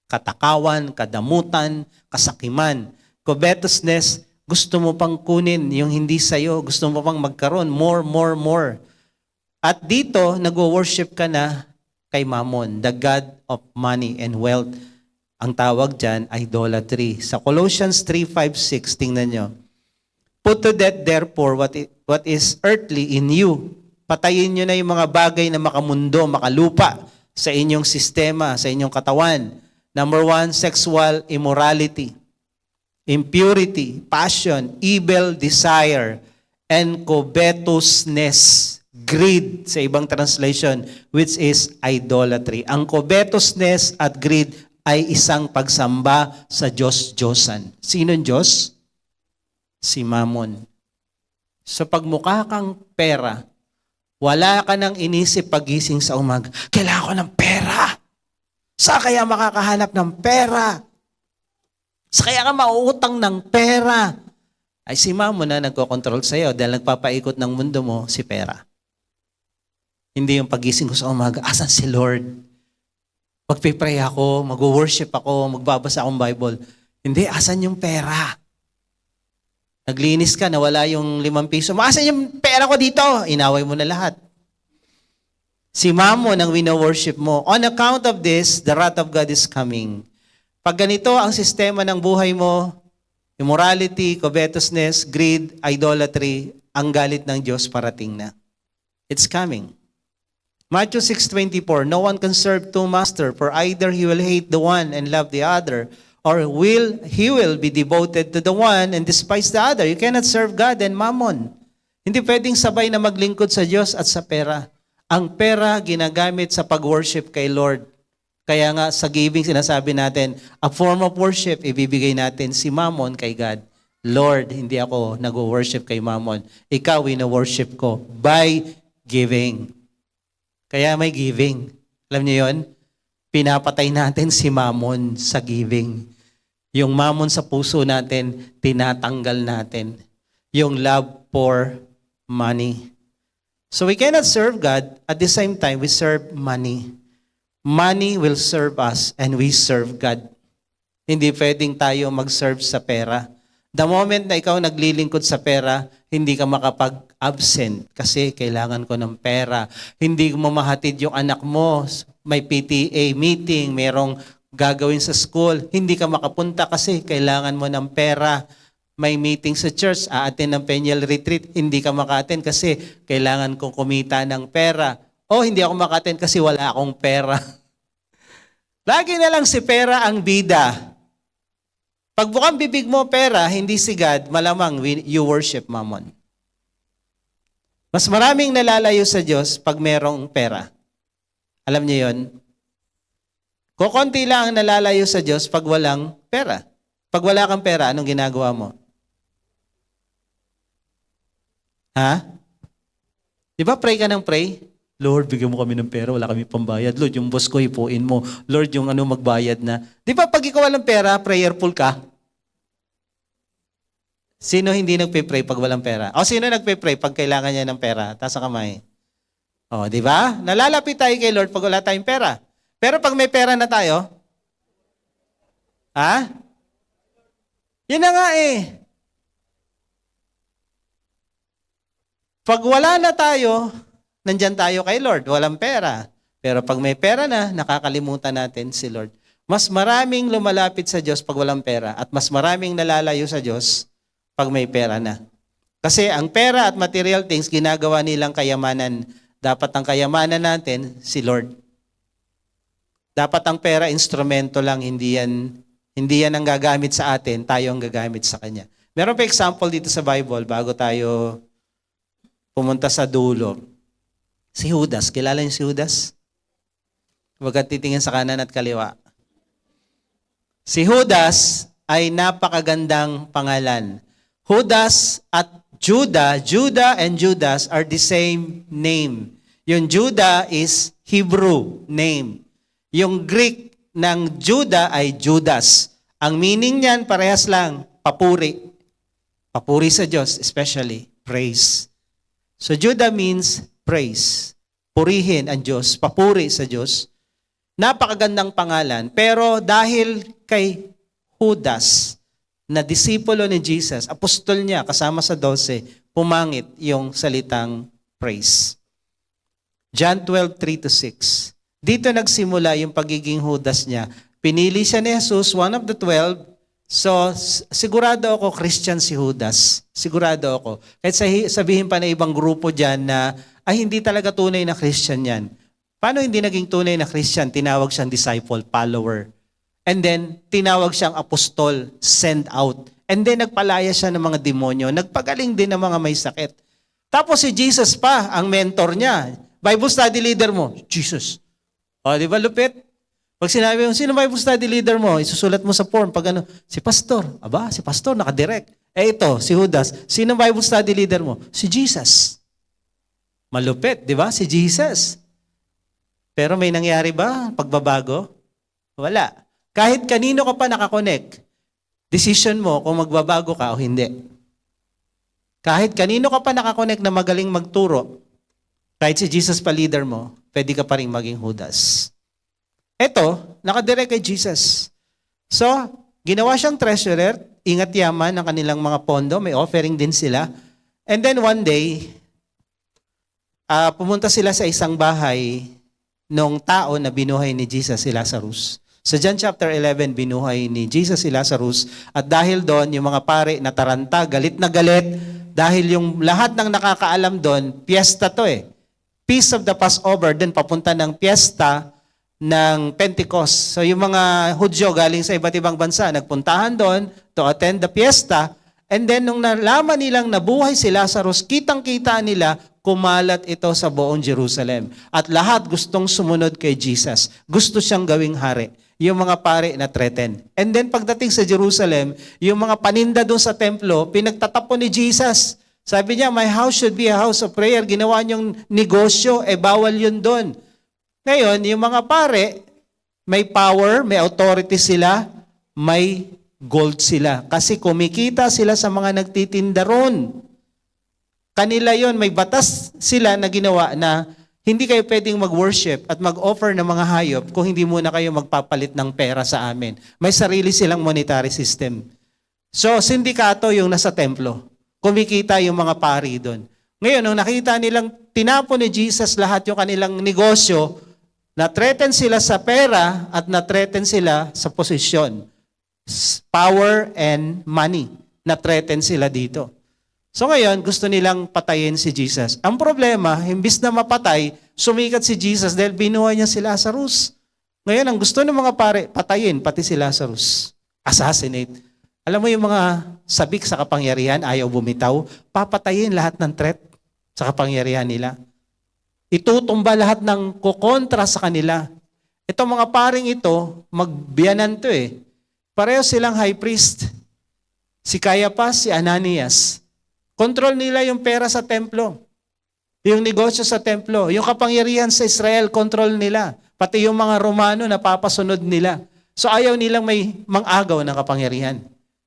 Katakawan, kadamutan, kasakiman, covetousness. Gusto mo pang kunin yung hindi sa'yo. Gusto mo pang magkaroon. More. At dito, nag-worship ka na kay Mammon, the God of money and wealth. Ang tawag dyan, idolatry. Sa Colossians 3:5-6, tingnan nyo. Put to death therefore what is earthly in you. Patayin nyo na yung mga bagay na makamundo, makalupa sa inyong sistema, sa inyong katawan. Number 1, sexual immorality, impurity, passion, evil desire, and covetousness, greed sa ibang translation, which is idolatry. Ang covetousness at greed ay isang pagsamba sa Diyos-Diyosan. Sinong Diyos? Si Mammon. So pag mukha kang pera, wala ka nang inisip pagising sa umaga, kailangan ko ng pera. Saan kaya makakahanap ng pera? Saan kaya ka mauutang ng pera? Ay si Mammon na nagkocontrol sa'yo dahil nagpapaikot ng mundo mo si pera. Hindi yung pagising ko sa umaga, asan si Lord? Magpipray ako, mag-worship ako, magbabasa akong Bible. Hindi, asan yung pera? Naglinis ka, nawala yung 5 piso. Asan yung pera ko dito? Inaway mo na lahat. Si Mammon ang wino-worship mo. On account of this, the wrath of God is coming. Pag ganito ang sistema ng buhay mo, immorality, covetousness, greed, idolatry, ang galit ng Diyos parating na. It's coming. Matthew 6:24, no one can serve two masters, for either he will hate the one and love the other, or he will be devoted to the one and despise the other. You cannot serve God and Mammon. Hindi pwedeng sabay na maglingkod sa Diyos at sa pera. Ang pera ginagamit sa pag-worship kay Lord. Kaya nga sa giving sinasabi natin, a form of worship, ibibigay natin si Mammon kay God. Lord, hindi ako nag-worship kay Mammon. Ikaw, wino-worship ko by giving. Kaya may giving. Alam niyo yon? Pinapatay natin si Mammon sa giving. Yung Mammon sa puso natin, tinatanggal natin. Yung love for money. So we cannot serve God, at the same time, we serve money. Money will serve us and we serve God. Hindi pwedeng tayo mag-serve sa pera. The moment na ikaw naglilingkod sa pera, hindi ka makapag-absent kasi kailangan ko ng pera. Hindi mo mahatid yung anak mo, may PTA meeting, merong gagawin sa school, hindi ka makapunta kasi kailangan mo ng pera. May meeting sa church, a-attend ng Peñal Retreat, hindi ka maka-attend kasi kailangan kong kumita ng pera. O hindi ako maka-attend kasi wala akong pera. Lagi na lang si pera ang bida. Pag bukang bibig mo pera, hindi si God, malamang you worship Mammon. Mas maraming nalalayo sa Diyos pag merong pera. Alam niyo yon? Kukunti lang ang nalalayo sa Diyos pag walang pera. Pag wala kang pera, anong ginagawa mo? Ha? Di ba pray ka ng pray? Lord, bigyan mo kami ng pera, wala kami pambayad. Lord, yung boss ko, hipuin mo. Lord, yung magbayad na. Di ba pag ikaw walang pera, prayerful ka? Sino hindi nagpe-pray pag walang pera? O sino nagpe-pray pag kailangan niya ng pera? Taas ang kamay. O, di ba? Nalalapit tayo kay Lord pag wala tayong pera. Pero pag may pera na tayo, ha? Yun na nga eh. Pag wala na tayo, nandyan tayo kay Lord, walang pera. Pero pag may pera na, nakakalimutan natin si Lord. Mas maraming lumalapit sa Diyos pag walang pera at mas maraming nalalayo sa Diyos pag may pera na. Kasi ang pera at material things, ginagawa nilang kayamanan. Dapat ang kayamanan natin, si Lord. Dapat ang pera, instrumento lang, hindi yan ang gagamit sa atin, tayo ang gagamit sa Kanya. Meron pa example dito sa Bible, bago tayo pumunta sa dulo. Si Judas, kilala niyo si Judas? Huwag at titingin sa kanan at kaliwa. Si Judas ay napakagandang pangalan. Judas at Judah and Judas are the same name. Yung Judah is Hebrew name. Yung Greek ng Judah ay Judas. Ang meaning niyan parehas lang, papuri. Papuri sa Diyos, especially praise. So Judah means praise. Purihin ang Diyos, papuri sa Diyos. Napakagandang pangalan, pero dahil kay Judas, na disipulo ni Jesus, apostol niya kasama sa 12, pumangit yung salitang praise. John 12:3-6. Dito nagsimula yung pagiging Judas niya. Pinili siya ni Jesus, one of the 12, So, sigurado ako Christian si Judas. Sigurado ako. Kahit sabihin pa na ibang grupo dyan na, ay hindi talaga tunay na Christian yan. Paano hindi naging tunay na Christian? Tinawag siyang disciple, follower. And then, tinawag siyang apostol, send out. And then, nagpalaya siya ng mga demonyo. Nagpagaling din ng mga may sakit. Tapos si Jesus pa, ang mentor niya. Bible study leader mo, Jesus. O, di ba lupit? Pag sinabi mo, sino Bible study leader mo? Isusulat mo sa form. Pag ano, si pastor. Aba, si pastor, nakadirect. Ito, si Judas. Sino Bible study leader mo? Si Jesus. Malupit, di ba? Si Jesus. Pero may nangyari ba? Pagbabago? Wala. Kahit kanino ka pa nakakonect, decision mo kung magbabago ka o hindi. Kahit kanino ka pa nakakonect na magaling magturo, kahit si Jesus pa leader mo, pwede ka pa rin maging Judas. Ito, nakadirect kay Jesus. So, ginawa siyang treasurer, ingat yaman ng kanilang mga pondo, may offering din sila. And then one day, pumunta sila sa isang bahay nung tao na binuhay ni Jesus, si Lazarus. Sa John chapter 11, binuhay ni Jesus si Lazarus. At dahil doon, yung mga pare nataranta, galit na galit, dahil yung lahat ng nakakaalam doon, piyesta to eh. Feast of the Passover, then papunta ng piyesta ng Pentecost. So yung mga Hudyo galing sa iba't ibang bansa, nagpuntahan doon to attend the fiesta. And then nung nalaman nilang nabuhay si Lazarus, kitang-kita nila, kumalat ito sa buong Jerusalem. At lahat gustong sumunod kay Jesus. Gusto siyang gawing hari. Yung mga pare na threaten. And then pagdating sa Jerusalem, yung mga paninda doon sa templo, pinagtatapon ni Jesus. Sabi niya, my house should be a house of prayer. Ginawa niyong negosyo, bawal yun doon. Ngayon, yung mga pare, may power, may authority sila, may gold sila. Kasi kumikita sila sa mga nagtitinda ron. Kanila yon, may batas sila na ginawa na hindi kayo pwedeng mag-worship at mag-offer ng mga hayop kung hindi muna kayo magpapalit ng pera sa amin. May sarili silang monetary system. So, sindikato yung nasa templo. Kumikita yung mga pari doon. Ngayon, nung nakita nilang tinapon ni Jesus lahat yung kanilang negosyo, na-threaten sila sa pera at na-threaten sila sa posisyon. Power and money. Na-threaten sila dito. So ngayon, gusto nilang patayin si Jesus. Ang problema, imbis na mapatay, sumikat si Jesus dahil binuhay niya si Lazarus. Ngayon, ang gusto ng mga pare, patayin pati si Lazarus. Assassinate. Alam mo yung mga sabik sa kapangyarihan, ayaw bumitaw, papatayin lahat ng threat sa kapangyarihan nila. Itutumba lahat ng kukontra sa kanila. Itong mga paring ito, magbiyanan to eh. Pareho silang high priest. Si Caiaphas, si Ananias. Control nila yung pera sa templo. Yung negosyo sa templo. Yung kapangyarihan sa Israel, control nila. Pati yung mga Romano, napapasunod nila. So ayaw nilang may mang-agaw ng kapangyarihan.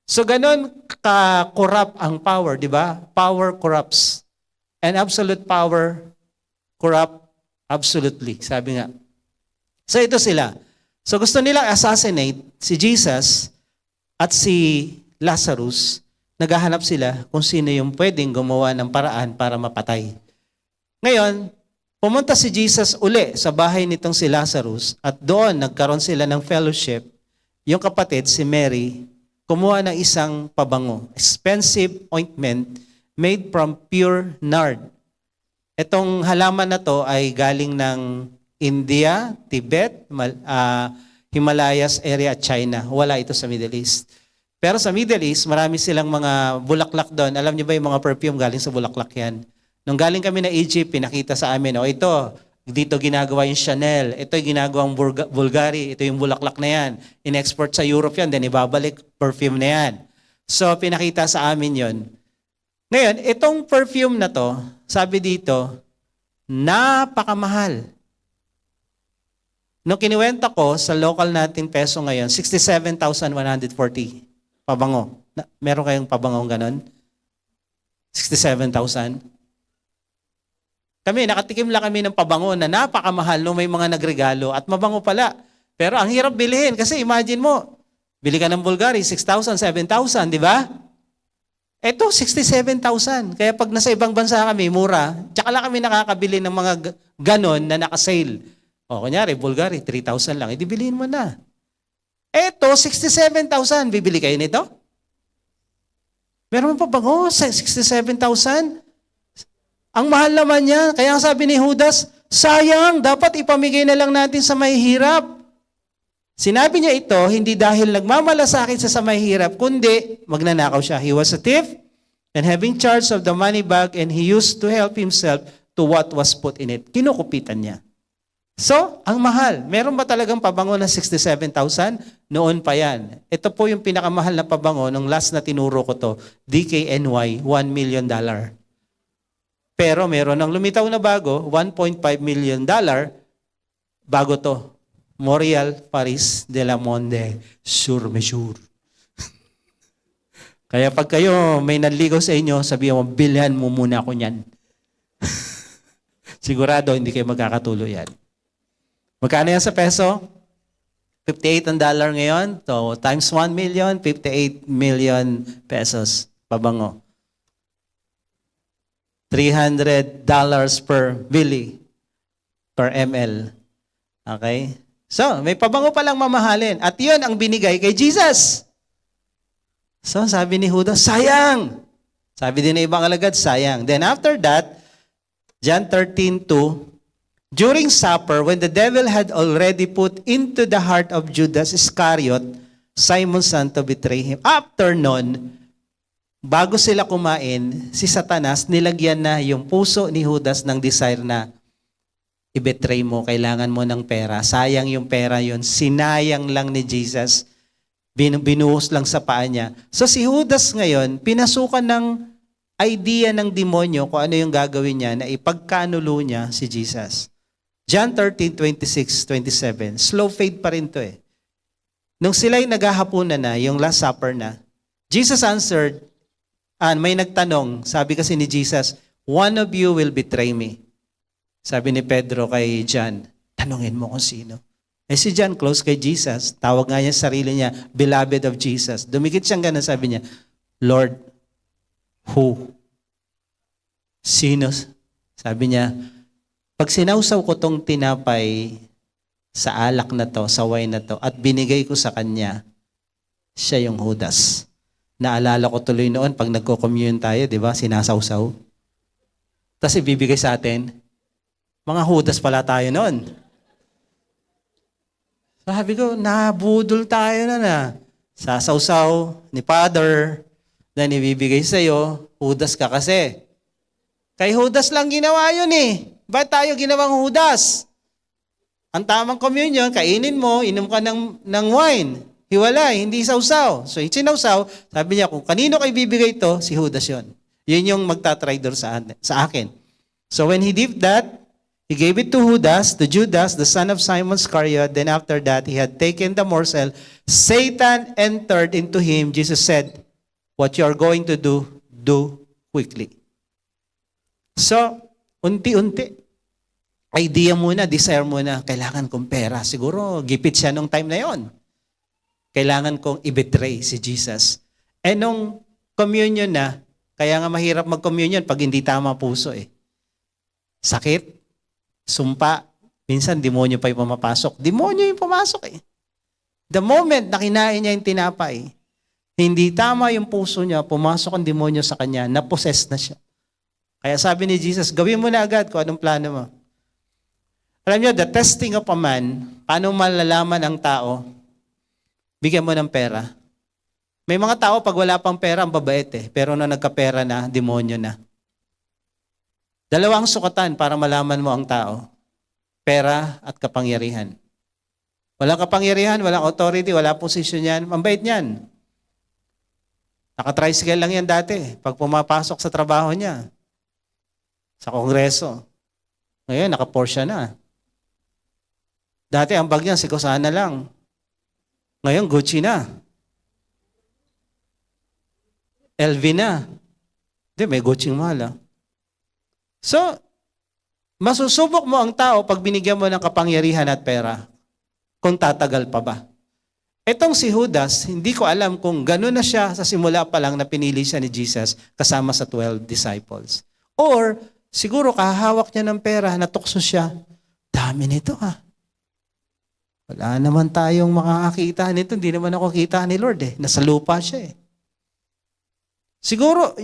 So ganon ka-corrupt ang power, di ba? Power corrupts. And absolute power corrupt absolutely, sabi nga. So ito sila. So gusto nilang assassinate si Jesus at si Lazarus. Naghahanap sila kung sino yung pwedeng gumawa ng paraan para mapatay. Ngayon, pumunta si Jesus uli sa bahay nitong si Lazarus at doon nagkaroon sila ng fellowship. Yung kapatid, si Mary, kumuha ng isang pabango, expensive ointment made from pure nard. Itong halaman na to ay galing ng India, Tibet, Himalayas area at China. Wala ito sa Middle East. Pero sa Middle East, marami silang mga bulaklak doon. Alam niyo ba yung mga perfume galing sa bulaklak yan? Nung galing kami na Egypt, pinakita sa amin, ito, dito ginagawa yung Chanel, ito yung ginagawang Bulgari, ito yung bulaklak na yan. In-export sa Europe yan, then ibabalik perfume na yan. So, pinakita sa amin yon. Ngayon, itong perfume na to, sabi dito, napakamahal. Nung kinuwenta ko sa local natin peso ngayon, 67,140 pabango. Meron kayong pabangong ganon? 67,000? Kami, nakatikim lang kami ng pabango na napakamahal nung may mga nagregalo at mabango pala. Pero ang hirap bilihin kasi imagine mo, bili ka ng Bulgari, 6,000, 7,000, di ba? Ito, 67,000. Kaya pag nasa ibang bansa kami, mura, tsaka lang kami nakakabili ng mga ganon na nakasale. O, kunyari, Bulgari, 3,000 lang. Edi bilhin mo na. Eto, 67,000. Bibili kayo nito? Meron pa bango? 67,000? Ang mahal naman niya. Kaya sabi ni Judas, sayang, dapat ipamigay na lang natin sa mahihirap. Sinabi niya ito, hindi dahil nagmamalasakit sa mahihirap, kundi magnanakaw siya. He was a thief and having charge of the money bag, and he used to help himself to what was put in it. Kinukupitan niya. So, ang mahal. Meron ba talagang pabango na 67,000? Noon pa yan. Ito po yung pinakamahal na pabango nung last na tinuro ko to, DKNY, $1 million. Pero meron ng lumitaw na bago, $1.5 million, bago to. Morial Paris de la Monde, sur mesure. Kaya pag kayo may nanligaw sa inyo, sabihin mo, bilhan mo muna ako niyan. Sigurado, hindi kayo magkakatuloy yan. Magkano yan sa peso? 58 ang dollar ngayon. So, times 1 million, 58 million pesos. Pabango. $300 per milli, per ml. Okay? So, may pabango palang mamahalin. At yun ang binigay kay Jesus. So, sabi ni Judas, sayang! Sabi din ng ibang alagad, sayang. Then after that, John 13:2, during supper, when the devil had already put into the heart of Judas Iscariot, Simon's son, to betray him. After nun, bago sila kumain, si Satanas nilagyan na yung puso ni Judas ng desire na i-betray mo, kailangan mo ng pera. Sayang yung pera yun. Sinayang lang ni Jesus. Binuhos lang sa paa niya. So si Judas ngayon, pinasukan ng idea ng demonyo kung ano yung gagawin niya na ipagkanulo niya si Jesus. John 13:26-27. Slow fade pa rin to eh. Nung sila'y naghahapunan na, yung Last Supper na, Jesus answered, may nagtanong, sabi kasi ni Jesus, one of you will betray me. Sabi ni Pedro kay John, tanungin mo kung sino. Eh si John, close kay Jesus. Tawag nga niya sarili niya, beloved of Jesus. Dumikit siyang ganun, sabi niya, Lord, who? Sino? Sabi niya, pag sinausaw ko tong tinapay sa alak na to, sa wine na to, at binigay ko sa kanya, siya yung Judas. Naalala ko tuloy noon, pag nagko-commune tayo, di ba, sinasawsaw. Tapos ibibigay sa atin, mga Judas pala tayo noon. Sabi ko, nabudol tayo na. Sasawsaw ni Father, na ibibigay sa'yo, Judas ka kasi. Kay Judas lang ginawa yun eh. Ba't tayo ginawang Judas? Ang tamang communion, kainin mo, inom ka ng wine. Hiwalay, hindi sausaw. So, sinausaw, sabi niya, kung kanino kayo bibigay ito, si Judas yun. Yun yung magtatraidor sa akin. So, when he did that, he gave it to Judas, the son of Simon Iscariot. Then after that, he had taken the morsel. Satan entered into him. Jesus said, what you are going to do quickly. So, unti-unti. Idea muna, desire muna, kailangan kong pera. Siguro, gipit siya nung time na yon. Kailangan kong i-betray si Jesus. Eh nung communion na, kaya nga mahirap mag-communion pag hindi tama puso eh. Sakit, sumpa, minsan demonyo pa yung pumapasok. Demonyo yung pumasok eh. The moment na kinain niya yung tinapay, hindi tama yung puso niya, pumasok ang demonyo sa kanya, na-possess na siya. Kaya sabi ni Jesus, gawin mo na agad kung anong plano mo. Alam niyo, the testing of a man, paano malalaman ang tao, bigyan mo ng pera. May mga tao, pag wala pang pera, ang babait eh. Pero na nagkapera na, demonyo na. Dalawang sukatan para malaman mo ang tao. Pera at kapangyarihan. Walang kapangyarihan, walang authority, wala posisyon yan. Ang bait niyan. Naka-tricycle lang yan dati. Pag pumapasok sa trabaho niya. Sa kongreso. Ngayon, naka-Porsche na. Dati, ang bag niya, sikosana lang. Ngayon, Gucci na. LV na. Hindi, may Gucci mahal ah. So, masusubok mo ang tao pag binigyan mo ng kapangyarihan at pera kung tatagal pa ba. Etong si Judas, hindi ko alam kung gano'n na siya sa simula pa lang na pinili siya ni Jesus kasama sa 12 disciples. Or, siguro kahawak niya ng pera, natukso siya. Dami nito ah. Wala naman tayong makakakita nito. Hindi naman ako kita ni Lord eh. Nasa lupa siya eh. Siguro,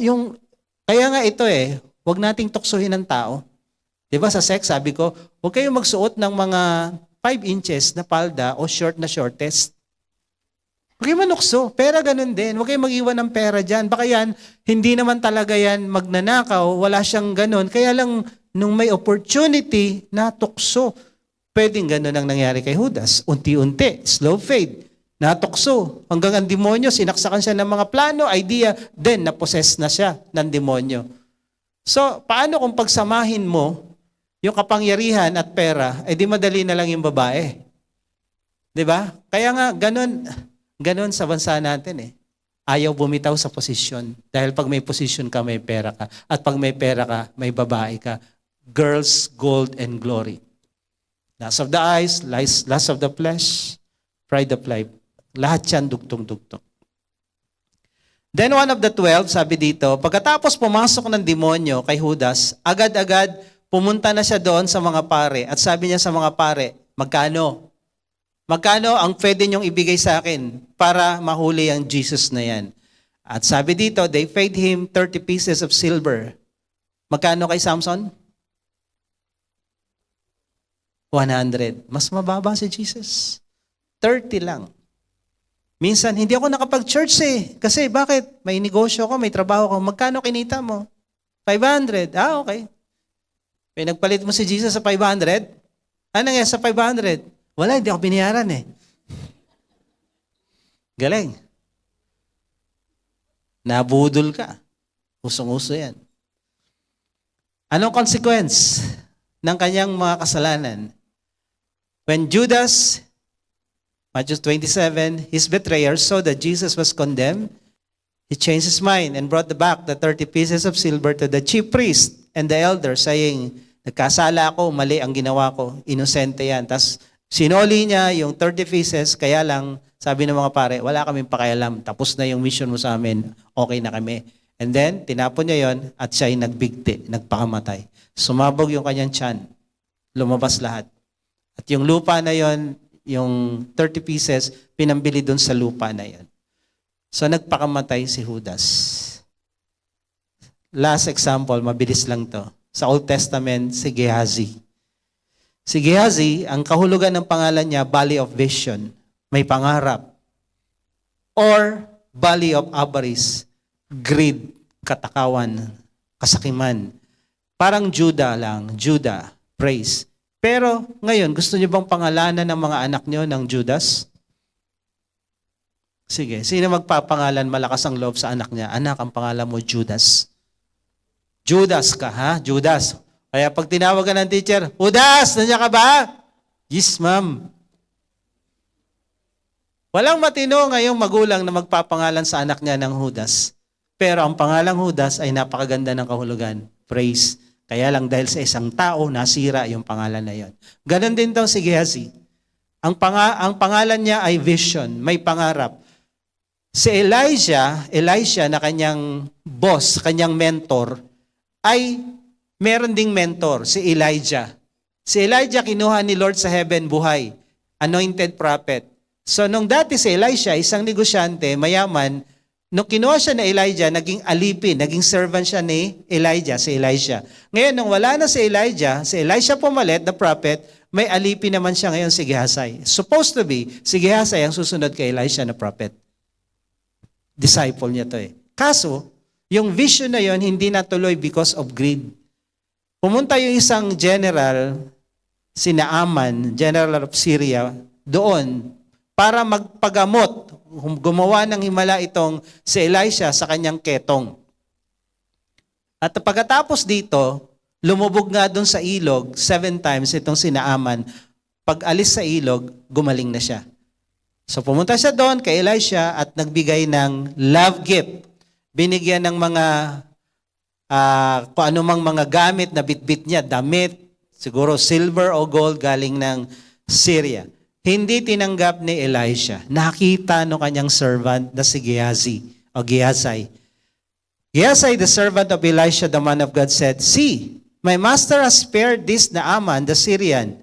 kaya nga ito eh, huwag nating tuksohin ng tao. Diba sa sex, sabi ko, huwag kayong magsuot ng mga 5 inches na palda o short na shortest. Huwag kayong manukso. Pera ganun din. Huwag kayong mag-iwan ng pera dyan. Baka yan, hindi naman talaga yan magnanakaw. Wala siyang ganun. Kaya lang, nung may opportunity na tukso, pwedeng ganun ang nangyari kay Judas. Unti-unti, slow fade. Natukso. Hanggang ang demonyo, sinaksakan siya ng mga plano, idea, then napossess na siya ng demonyo. So, paano kung pagsamahin mo yung kapangyarihan at pera, di madali na lang yung babae. 'Di ba? Kaya nga, ganun sa bansa natin eh. Ayaw bumitaw sa posisyon. Dahil pag may posisyon ka, may pera ka. At pag may pera ka, may babae ka. Girls, gold, and glory. Lust of the eyes, lust of the flesh, pride of life. Lahat yan dugtong-dugtong. Then one of the 12, sabi dito, pagkatapos pumasok ng demonyo kay Judas, agad-agad pumunta na siya doon sa mga pare. At sabi niya sa mga pare, magkano? Magkano ang pwede niyong ibigay sa akin para mahuli ang Jesus na yan? At sabi dito, they paid him 30 pieces of silver. Magkano kay Samson? 100. Mas mababa si Jesus. 30 lang. Minsan, hindi ako nakapag-church eh. Kasi bakit? May negosyo ko, may trabaho ko. Magkano kinita mo? 500. Okay. Pinagpalit mo si Jesus sa 500? Ano nga sa 500? Wala, hindi ako binayaran eh. Galing. Nabudol ka. Usong-uso yan. Anong consequence ng kanyang mga kasalanan? When Judas, Matthew 27, his betrayer, saw that Jesus was condemned, he changed his mind and brought back the 30 pieces of silver to the chief priest and the elder, saying, nagkasala ako, mali ang ginawa ko, inosente yan. Tapos sinoli niya yung 30 pieces, kaya lang, sabi ng mga pare, wala kaming pakialam, tapos na yung mission mo sa amin, okay na kami. And then, tinapon niya yon at siya'y nagbigti, nagpakamatay. Sumabog yung kanyang tiyan, lumabas lahat. At yung lupa na yon, yung 30 pieces, pinambili dun sa lupa na yon. So nagpakamatay si Judas. Last example, mabilis lang to. Sa Old Testament, si Gehazi. Si Gehazi, ang kahulugan ng pangalan niya, Valley of Vision. May pangarap. Or Valley of Avarice. Greed, katakawan, kasakiman. Parang Judah lang. Judah, praise. Pero ngayon, gusto niyo bang pangalanan ng mga anak niyo ng Judas? Sige, sino magpapangalan malakas ang loob sa anak niya? Anak, ang pangalan mo Judas. Judas ka, ha? Judas. Kaya pag tinawag ka ng teacher, Judas, nandiyan ka ba? Yes, ma'am. Walang matino ngayong magulang na magpapangalan sa anak niya ng Judas. Pero ang pangalang Judas ay napakaganda ng kahulugan. Praise. Kaya lang dahil sa isang tao, nasira yung pangalan na yon. Ganon din daw si Gehazi. Ang pangalan niya ay vision, may pangarap. Si Elisha na kanyang boss, kanyang mentor, ay meron ding mentor, si Elijah. Si Elijah kinuha ni Lord sa heaven buhay, anointed prophet. So nung dati si Elisha, isang negosyante, mayaman, nung kinuha siya na Elijah, naging alipin, naging servant siya ni Elijah, si Elisha. Ngayon, nung wala na si Elisha pumalit, the prophet, may alipin naman siya ngayon si Gehazi. Supposed to be, si Gehazi ang susunod kay Elisha na prophet. Disciple niya to eh. Kaso, yung vision na yon hindi natuloy because of greed. Pumunta yung isang general, si Naaman, general of Syria, doon para magpagamot, gumawa ng himala itong si Elisha sa kanyang ketong. At pagkatapos dito, lumubog nga doon sa ilog 7 times itong si Naaman. Pag alis sa ilog, gumaling na siya. So pumunta siya doon kay Elisha at nagbigay ng love gift. Binigyan ng mga kung anumang mga gamit na bitbit niya, damit, siguro silver o gold galing ng Syria. Hindi tinanggap ni Elisha. Nakita no kanyang servant na si Gehazi o Gehazi. Gehazi, the servant of Elisha, the man of God, said, "See, my master has spared this Naaman, the Syrian,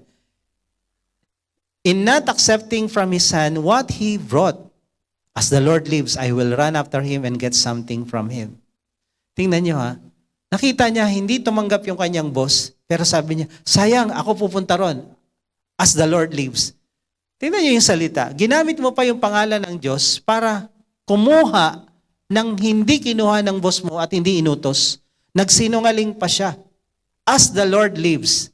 in not accepting from his hand what he brought. As the Lord lives, I will run after him and get something from him. Tingnan niyo ha. Nakita niya, hindi tumanggap yung kanyang boss, pero sabi niya, sayang, ako pupunta ron. As the Lord lives. Tingnan niyo yung salita. Ginamit mo pa yung pangalan ng Diyos para kumuha ng hindi kinuha ng boss mo at hindi inutos. Nagsinungaling pa siya. As the Lord lives.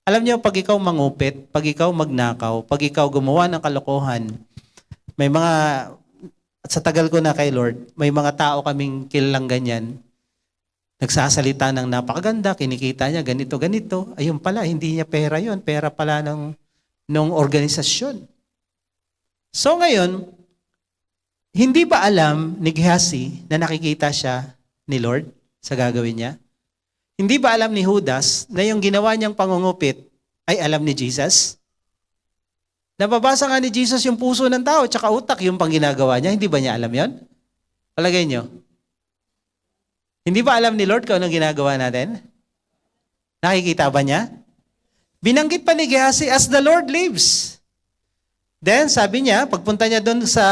Alam niyo, pag ikaw mangupit, pag ikaw magnakaw, pag ikaw gumawa ng kalokohan, may mga, sa tagal ko na kay Lord, may mga tao kaming kilalang ganyan, nagsasalita ng napakaganda, kinikita niya, ganito, ganito. Ayun pala, hindi niya pera yun. Pera pala ng organisasyon. So ngayon, hindi ba alam ni Gehazi na nakikita siya ni Lord sa gagawin niya? Hindi ba alam ni Judas na yung ginawa niyang pangungupit ay alam ni Jesus? Nababasa nga ni Jesus yung puso ng tao tsaka utak yung pang ginagawa niya. Hindi ba niya alam yon? Palagay niyo. Hindi ba alam ni Lord kung anong ginagawa natin? Nakikita ba niya? Binanggit pa ni Gehazi, as the Lord lives. Then, sabi niya, pagpunta niya doon sa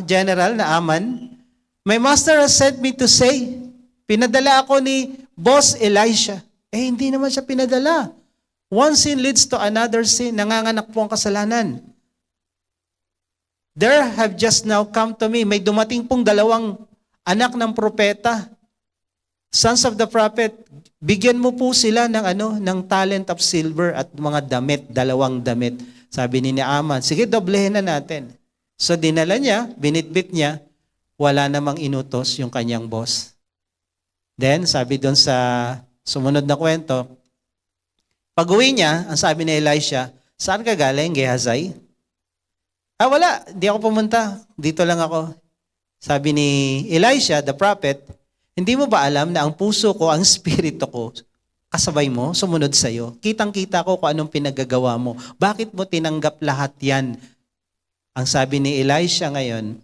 general na Aman, my master has sent me to say, pinadala ako ni Boss Elisha. Hindi naman siya pinadala. One sin leads to another sin. Nanganganak po ang kasalanan. There have just now come to me. May dumating pong dalawang anak ng propeta. Sons of the prophet, bigyan mo po sila ng talent of silver at mga damit, dalawang damit. Sabi ni Aman, sige, doblehin na natin. So dinala niya, binitbit niya, wala namang inutos yung kanyang boss. Then, sabi doon sa sumunod na kwento, pag-uwi niya, ang sabi ni Elisha, saan ka galing, Gehazi? Wala, di ako pumunta. Dito lang ako. Sabi ni Elisha, the prophet, hindi mo ba alam na ang puso ko, ang spirito ko, kasabay mo, sumunod sa'yo? Kitang-kita ko kung anong pinagagawa mo. Bakit mo tinanggap lahat yan? Ang sabi ni Elisha ngayon,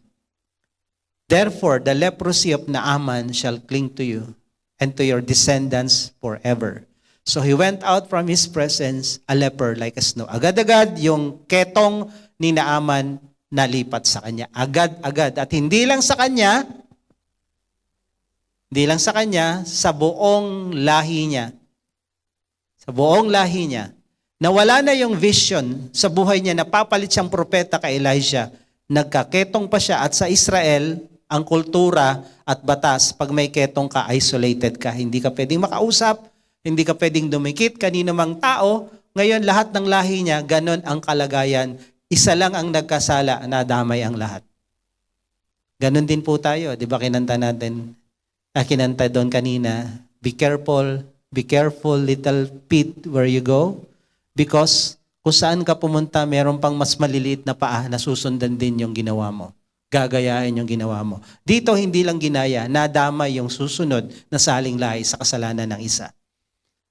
therefore, the leprosy of Naaman shall cling to you and to your descendants forever. So he went out from his presence, a leper like a snow. Agad-agad yung ketong ni Naaman nalipat sa kanya. Agad-agad. At hindi lang sa kanya, sa buong lahi niya. Sa buong lahi niya. Nawala na yung vision sa buhay niya, napapalit siyang propeta kay Elijah. Nagkaketong pa siya at sa Israel, ang kultura at batas, pag may ketong ka, isolated ka. Hindi ka pwedeng makausap, hindi ka pwedeng dumikit kanino mang tao. Ngayon, lahat ng lahi niya, ganon ang kalagayan. Isa lang ang nagkasala, nadamay ang lahat. Ganon din po tayo. Di ba kinanta natin? Kinanta doon kanina, be careful little pit where you go. Because kung saan ka pumunta, meron pang mas maliliit na paa na susundan din yung ginawa mo. Gagayain yung ginawa mo. Dito hindi lang ginaya, nadamay yung susunod na saling lahi sa kasalanan ng isa.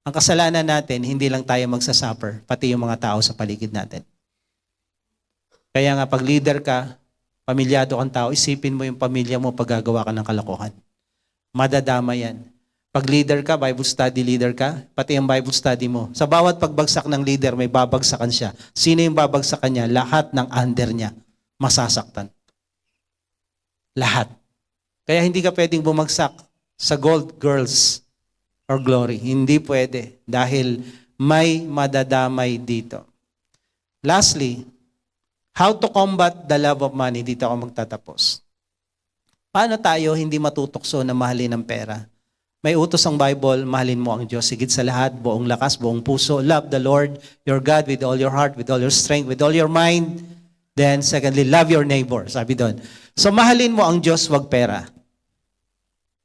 Ang kasalanan natin, hindi lang tayo magsasuffer, pati yung mga tao sa paligid natin. Kaya nga pag leader ka, pamilyado kang tao, isipin mo yung pamilya mo pag gagawa ka ng kalokohan. Madadama yan. Pag leader ka, Bible study leader ka, pati yung Bible study mo. Sa bawat pagbagsak ng leader, may babagsakan siya. Sino yung babagsakan niya? Lahat ng under niya masasaktan. Lahat. Kaya hindi ka pwedeng bumagsak sa gold, girls, or glory. Hindi pwede dahil may madadamay dito. Lastly, how to combat the love of money. Dito ako magtatapos. Paano tayo hindi matutokso na mahalin ng pera? May utos ang Bible, mahalin mo ang Diyos. Higit sa lahat, buong lakas, buong puso. Love the Lord, your God, with all your heart, with all your strength, with all your mind. Then, secondly, love your neighbor. Sabi doon. So, mahalin mo ang Diyos, wag pera.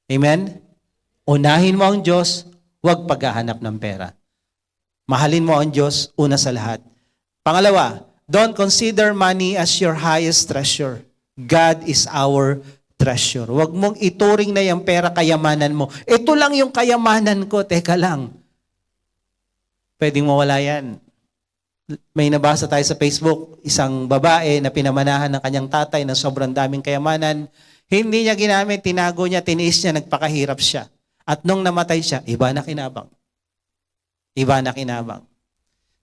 Amen? Unahin mo ang Diyos, wag paghahanap ng pera. Mahalin mo ang Diyos, una sa lahat. Pangalawa, don't consider money as your highest treasure. God is our treasure. Huwag mong ituring na yung pera kayamanan mo. Ito lang yung kayamanan ko. Teka lang. Pwedeng mawala yan. May nabasa tayo sa Facebook, isang babae na pinamanahan ng kanyang tatay ng sobrang daming kayamanan. Hindi niya ginamit, tinago niya, tiniis niya, nagpakahirap siya. At nung namatay siya, iba na kinabang. Iba na kinabang.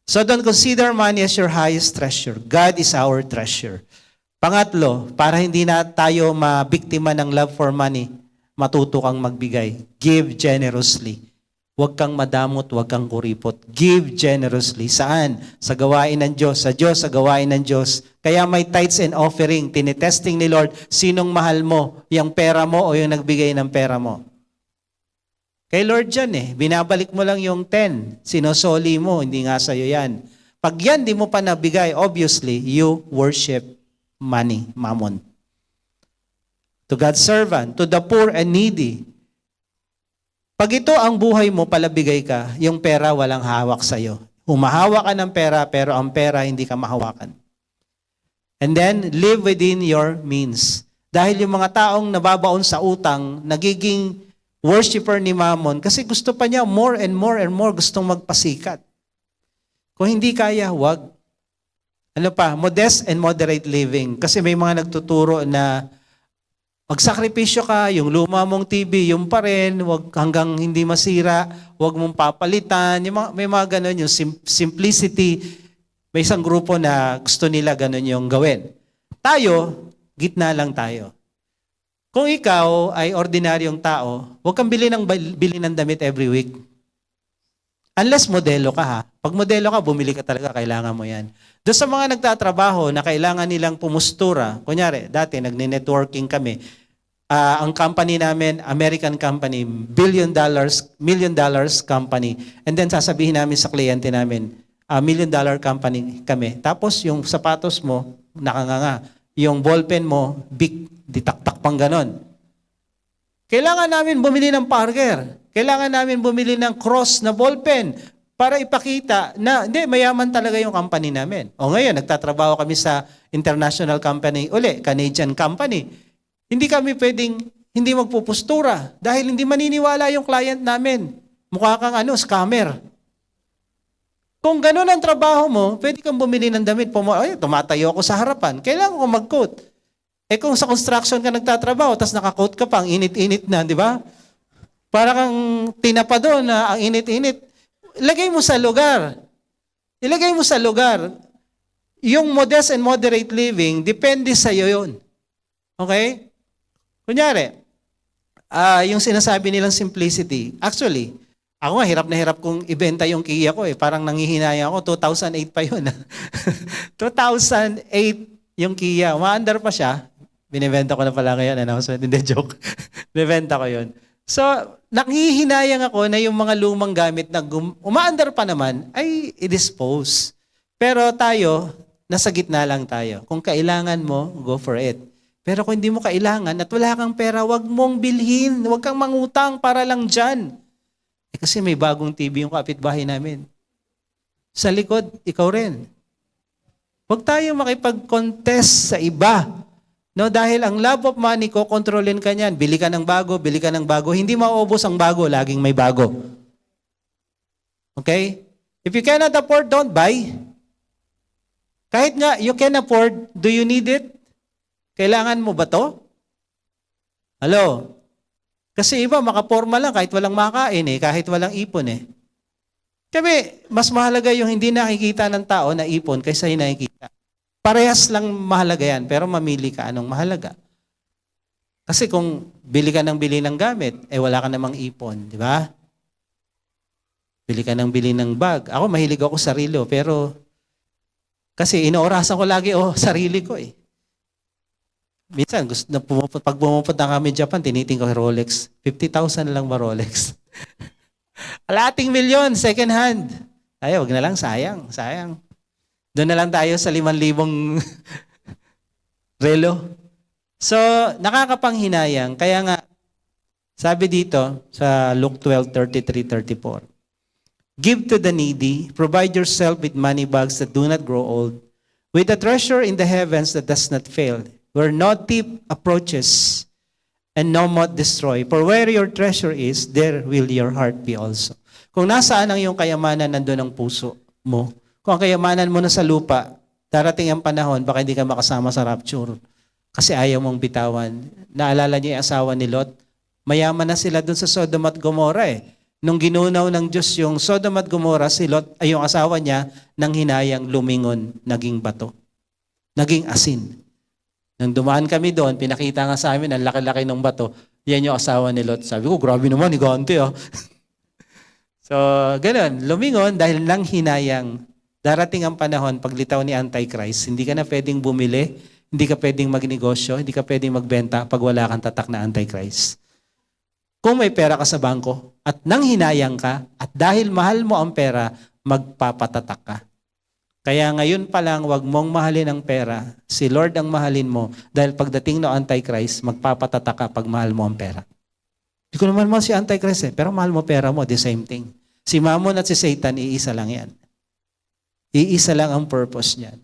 So don't consider money as your highest treasure. God is our treasure. Pangatlo, para hindi na tayo mabiktima ng love for money, matuto kang magbigay. Give generously. Huwag kang madamot, huwag kang kuripot. Give generously. Saan? Sa gawain ng Diyos. Sa Diyos, sa gawain ng Diyos. Kaya may tithes and offering. Tinitesting ni Lord, sinong mahal mo? Yung pera mo o yung nagbigay ng pera mo? Kay Lord yan binabalik mo lang yung 10. Sinosoli mo, hindi nga sa'yo yan. Pag yan, di mo pa nabigay, obviously, you worship money, mammon. To God's servant, to the poor and needy. Pag ito ang buhay mo, palabigay ka, yung pera walang hawak sa'yo. Humahawak ka ng pera, pero ang pera hindi ka mahawakan. And then, live within your means. Dahil yung mga taong nababaon sa utang, nagiging worshiper ni Mammon kasi gusto pa niya more and more and more, gustong magpasikat. Kung hindi kaya, wag. Ano pa? Modest and moderate living. Kasi may mga nagtuturo na magsakripisyo ka, yung luma mong TV, yung pa rin, wag hanggang hindi masira, wag mong papalitan. May mga ganun, yung simplicity. May isang grupo na gusto nila ganun yung gawin. Tayo, gitna lang tayo. Kung ikaw ay ordinaryong tao, huwag kang bili ng damit every week. Unless modelo ka ha. Pag modelo ka, bumili ka talaga, kailangan mo yan. Doon sa mga nagtatrabaho na kailangan nilang pumustura, kunyari, dati nagne-networking kami, ang company namin, American company, million dollars company. And then sasabihin namin sa kliyente namin, $1 million company kami. Tapos yung sapatos mo, nakanganga. Yung ballpen mo, big, ditaktak pang ganon. Kailangan namin bumili ng Parker. Kailangan namin bumili ng cross na ballpen para ipakita na, hindi, mayaman talaga yung company namin. O ngayon, nagtatrabaho kami sa international company, Canadian company. Hindi kami pwedeng hindi magpupustura dahil hindi maniniwala yung client namin. Mukha kang scammer. Kung ganun ang trabaho mo, pwede kang bumili ng damit. Tumatayo ako sa harapan. Kailangan ko mag-coat. Kung sa construction ka nagtatrabaho, tapos naka-coat ka pa, ang init-init na, di ba? Para kang tinapa doon na ang init-init. Ilagay mo sa lugar. Ilagay mo sa lugar. Yung modest and moderate living, depende sa iyo yun. Okay? Kunyari, yung sinasabi nilang simplicity, actually, ako nga, hirap na hirap kong ibenta yung Kia ko Parang nangihinaya ako, 2008 pa yun. 2008 yung Kia, umaandar pa siya. Binibenta ko na pala ngayon, announcement, hindi joke. Binibenta ko yun. So, nanghihinayang ako na yung mga lumang gamit na umaandar pa naman, ay i-dispose. Pero tayo, nasa gitna lang tayo. Kung kailangan mo, go for it. Pero kung hindi mo kailangan at wala kang pera, wag mong bilhin. Wag kang mangutang para lang dyan. Kasi may bagong TV yung kapitbahay namin. Sa likod, ikaw rin. Huwag tayong makipag-contest sa iba. No, dahil ang love of money ko, kontrolin ka niyan. Bili ka ng bago, bili ka ng bago. Hindi mauubos ang bago, laging may bago. Okay? If you cannot afford, don't buy. Kahit nga, you can afford, do you need it? Kailangan mo ba to? Hello? Kasi iba, makaporma lang kahit walang makain kahit walang ipon Kami, mas mahalaga yung hindi nakikita ng tao na ipon kaysa yung nakikita. Parehas lang mahalaga yan, pero mamili ka anong mahalaga. Kasi kung bili ka ng bili ng gamit, wala ka namang ipon, di ba? Bili ka ng bili ng bag. Ako, mahilig ako sa relo, pero kasi inoorasan ko lagi, sarili ko Minsan, pag pumupunta kami Japan, tiniting ko Rolex. 50,000 lang ba Rolex? Alating milyon, second hand. Wag na lang, sayang. Doon na lang tayo sa 5,000 relo. So, nakakapanghinayang. Kaya nga, sabi dito sa Luke 12:33-34, give to the needy, provide yourself with money bags that do not grow old, with a treasure in the heavens that does not fail, where no thief approaches and no moth destroy. For where your treasure is, there will your heart be also. Kung nasaan ang iyong kayamanan, nandun ang puso mo. Kung ang kayamanan mo na sa lupa, darating ang panahon, baka hindi ka makasama sa rapture. Kasi ayaw mong bitawan. Naalala niyo yung asawa ni Lot? Mayaman na sila dun sa Sodom at Gomorrah Nung ginunaw ng Diyos yung Sodom at Gomorrah, si Lot ay yung asawa niya, nang hinayang lumingon, naging bato. Naging asin. Nang dumaan kami doon, pinakita nga sa amin ang laki-laki ng bato. Yan yung asawa ni Lot. Sabi ko, grabe naman, igante ah. So, ganun. Lumingon dahil nang hinayang. Darating ang panahon, paglitaw ni Antichrist, hindi ka na pwedeng bumili, hindi ka pwedeng magnegosyo, hindi ka pwedeng magbenta pag wala kang tatak na Antichrist. Kung may pera ka sa bangko at nang hinayang ka at dahil mahal mo ang pera, magpapatatak ka. Kaya ngayon pa lang, wag mong mahalin ang pera. Si Lord ang mahalin mo dahil pagdating ng Antichrist, magpapatatak ka pag mahal mo ang pera. Hindi ko naman mahal si Antichrist pero mahal mo pera mo, the same thing. Si Mammon at si Satan, iisa lang yan. Iisa lang ang purpose niyan.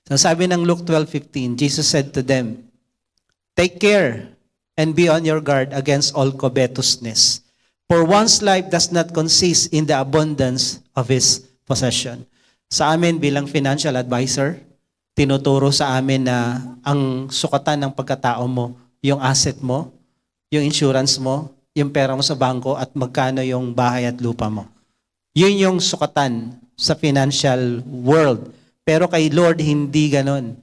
So sabi ng Luke 12:15, Jesus said to them, "Take care and be on your guard against all covetousness. For one's life does not consist in the abundance of his possession." Sa amin bilang financial advisor, tinuturo sa amin na ang sukatan ng pagkatao mo, yung asset mo, yung insurance mo, yung pera mo sa bangko at magkano yung bahay at lupa mo. Yun yung sukatan sa financial world. Pero kay Lord, hindi ganon.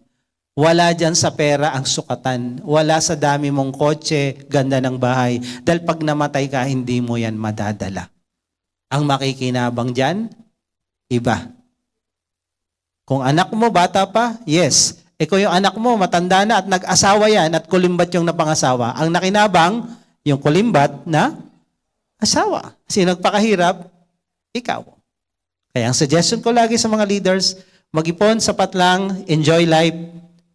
Wala dyan sa pera ang sukatan. Wala sa dami mong kotse, ganda ng bahay. Dahil pag namatay ka, hindi mo yan madadala. Ang makikinabang dyan, iba. Kung anak mo, bata pa, yes. Kung yung anak mo, matanda na at nag-asawa yan at kulimbat yung napangasawa, ang nakinabang, yung kulimbat na asawa. Kasi nagpakahirap, ikaw. Kaya ang suggestion ko lagi sa mga leaders, mag-ipon, sapat lang, enjoy life,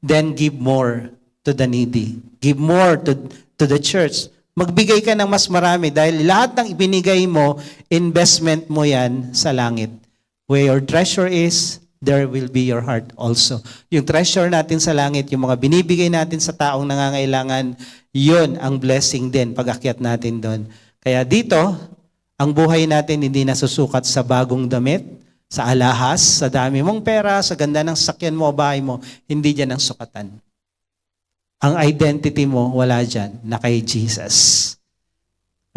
then give more to the needy. Give more to the church. Magbigay ka ng mas marami dahil lahat ng ibinigay mo, investment mo yan sa langit. Where your treasure is, there will be your heart also. Yung treasure natin sa langit, yung mga binibigay natin sa taong nangangailangan, yun ang blessing din pag-akyat natin doon. Kaya dito, ang buhay natin hindi nasusukat sa bagong damit, sa alahas, sa dami mong pera, sa ganda ng sakyan mo o bahay mo, hindi dyan ang sukatan. Ang identity mo, wala dyan, na kay Jesus.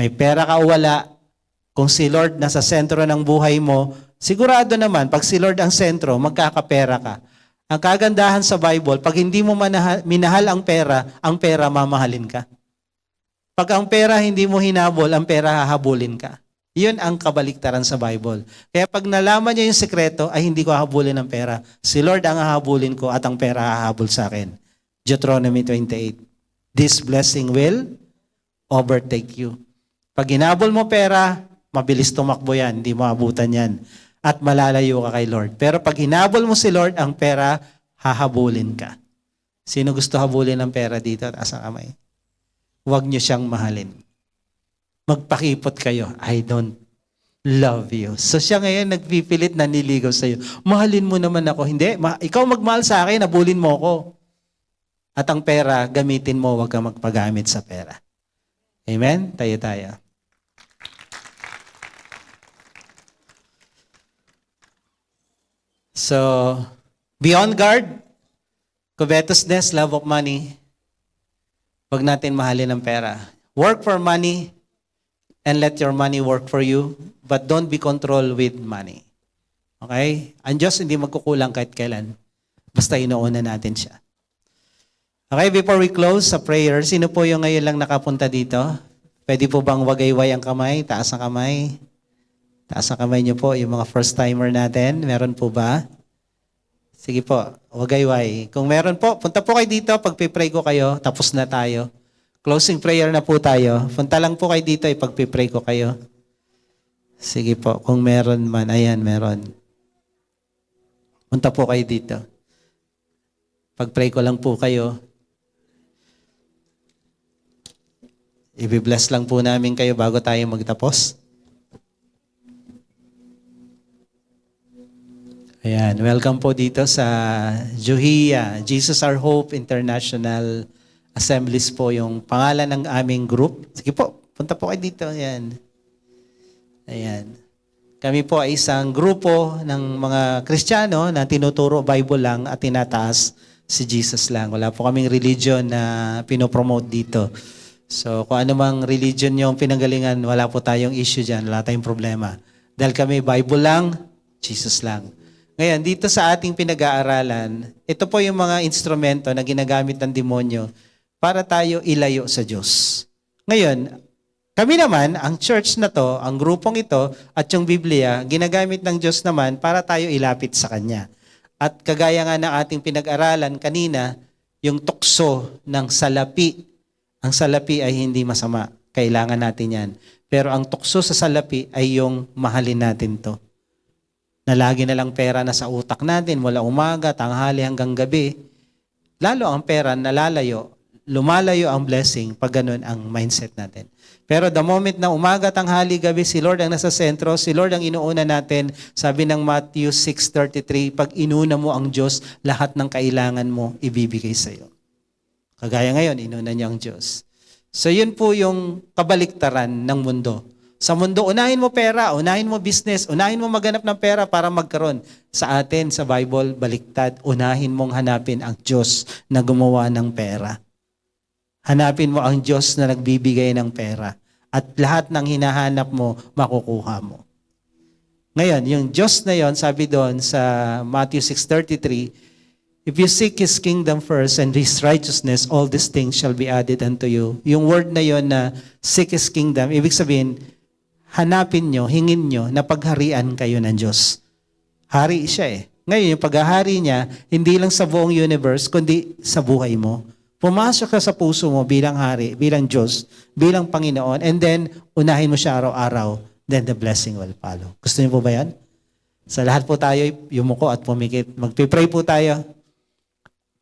May pera ka o wala, kung si Lord nasa sentro ng buhay mo, sigurado naman, pag si Lord ang sentro, magkakapera ka. Ang kagandahan sa Bible, pag hindi mo minahal ang pera mamahalin ka. Pag ang pera hindi mo hinabol, ang pera hahabulin ka. Yun ang kabaliktaran sa Bible. Kaya pag nalaman niya yung sekreto, ay hindi ko hahabulin ang pera. Si Lord ang hahabulin ko at ang pera hahabol sa akin. Deuteronomy 28. This blessing will overtake you. Pag hinabol mo pera, mabilis tumakbo yan. Hindi mo abutan yan. At malalayo ka kay Lord. Pero pag hinabol mo si Lord, ang pera, hahabulin ka. Sino gusto habulin ng pera dito? Taas ang kamay. Huwag niyo siyang mahalin. Magpakipot kayo, I don't love you. So siya ngayon nagpipilit na niligaw sa iyo. Mahalin mo naman ako. Hindi, ikaw magmahal sa akin, abulin mo ako. At ang pera, gamitin mo, huwag kang magpagamit sa pera. Amen? Tayo. So, be on guard. Covetousness, love of money. Huwag natin mahalin ang pera. Work for money, and let your money work for you, but don't be controlled with money. Okay? Ang Diyos hindi magkukulang kahit kailan. Basta inuuna natin siya. Okay, before we close sa prayer, sino po yung ngayon lang nakapunta dito? Pwede po bang wagayway ang kamay? Taas ang kamay. Taas ang kamay niyo po, yung mga first-timer natin. Meron po ba? Sige po, wagayway. Kung meron po, punta po kayo dito. Pag-pray ko kayo, tapos na tayo. Closing prayer na po tayo. Punta lang po kayo dito, ipag-pray ko kayo. Sige po, kung meron man. Ayan, meron. Punta po kayo dito. Pag-pray ko lang po kayo. I-bless lang po namin kayo bago tayo magtapos. Ayan, welcome po dito sa Juhia, Jesus Our Hope International Assemblies po yung pangalan ng aming group. Sige po, punta po kayo dito. Ayan. Ayan. Kami po ay isang grupo ng mga Kristiyano na tinuturo Bible lang at tinataas si Jesus lang. Wala po kaming religion na pinopromote dito. So kung ano mang religion yung pinanggalingan, wala po tayong issue dyan, wala tayong problema. Dahil kami Bible lang, Jesus lang. Ngayon, dito sa ating pinag-aaralan, ito po yung mga instrumento na ginagamit ng demonyo para tayo ilayo sa Diyos. Ngayon, kami naman, ang church na to, ang grupong ito, at yung Biblia, ginagamit ng Diyos naman para tayo ilapit sa Kanya. At kagaya nga ng ating pinag-aralan kanina, yung tukso ng salapi. Ang salapi ay hindi masama. Kailangan natin yan. Pero ang tukso sa salapi ay yung mahalin natin to. Na lagi na lang pera na sa utak natin, mula umaga, tanghali hanggang gabi. Lalo ang pera nalalayo, lumalayo ang blessing pag ganun ang mindset natin. Pero the moment na umaga, tanghali, gabi, si Lord ang nasa sentro, si Lord ang inuuna natin. Sabi ng Matthew 6:33, pag inuna mo ang Diyos, lahat ng kailangan mo ibibigay sa iyo. Kagaya ngayon, inuna niya ang Diyos. So yun po yung kabaliktaran ng mundo. Sa mundo, unahin mo pera, unahin mo business, unahin mo maghanap ng pera para magkaroon. Sa atin, sa Bible, baliktad, unahin mong hanapin ang Diyos na gumawa ng pera. Hanapin mo ang Diyos na nagbibigay ng pera. At lahat ng hinahanap mo, makukuha mo. Ngayon, yung Diyos na yon, sabi doon sa Matthew 6:33, if you seek His kingdom first and His righteousness, all these things shall be added unto you. Yung word na yon na seek His kingdom, ibig sabihin, hanapin nyo, hingin nyo na pagharian kayo ng Diyos. Hari siya eh. Ngayon, yung paghahari niya, hindi lang sa buong universe, kundi sa buhay mo. Pumasok ka sa puso mo bilang hari, bilang Diyos, bilang Panginoon, and then, unahin mo siya araw-araw, then the blessing will follow. Gusto niyo po ba yan? Sa lahat po tayo, yumuko at pumikit. Magpipray po tayo.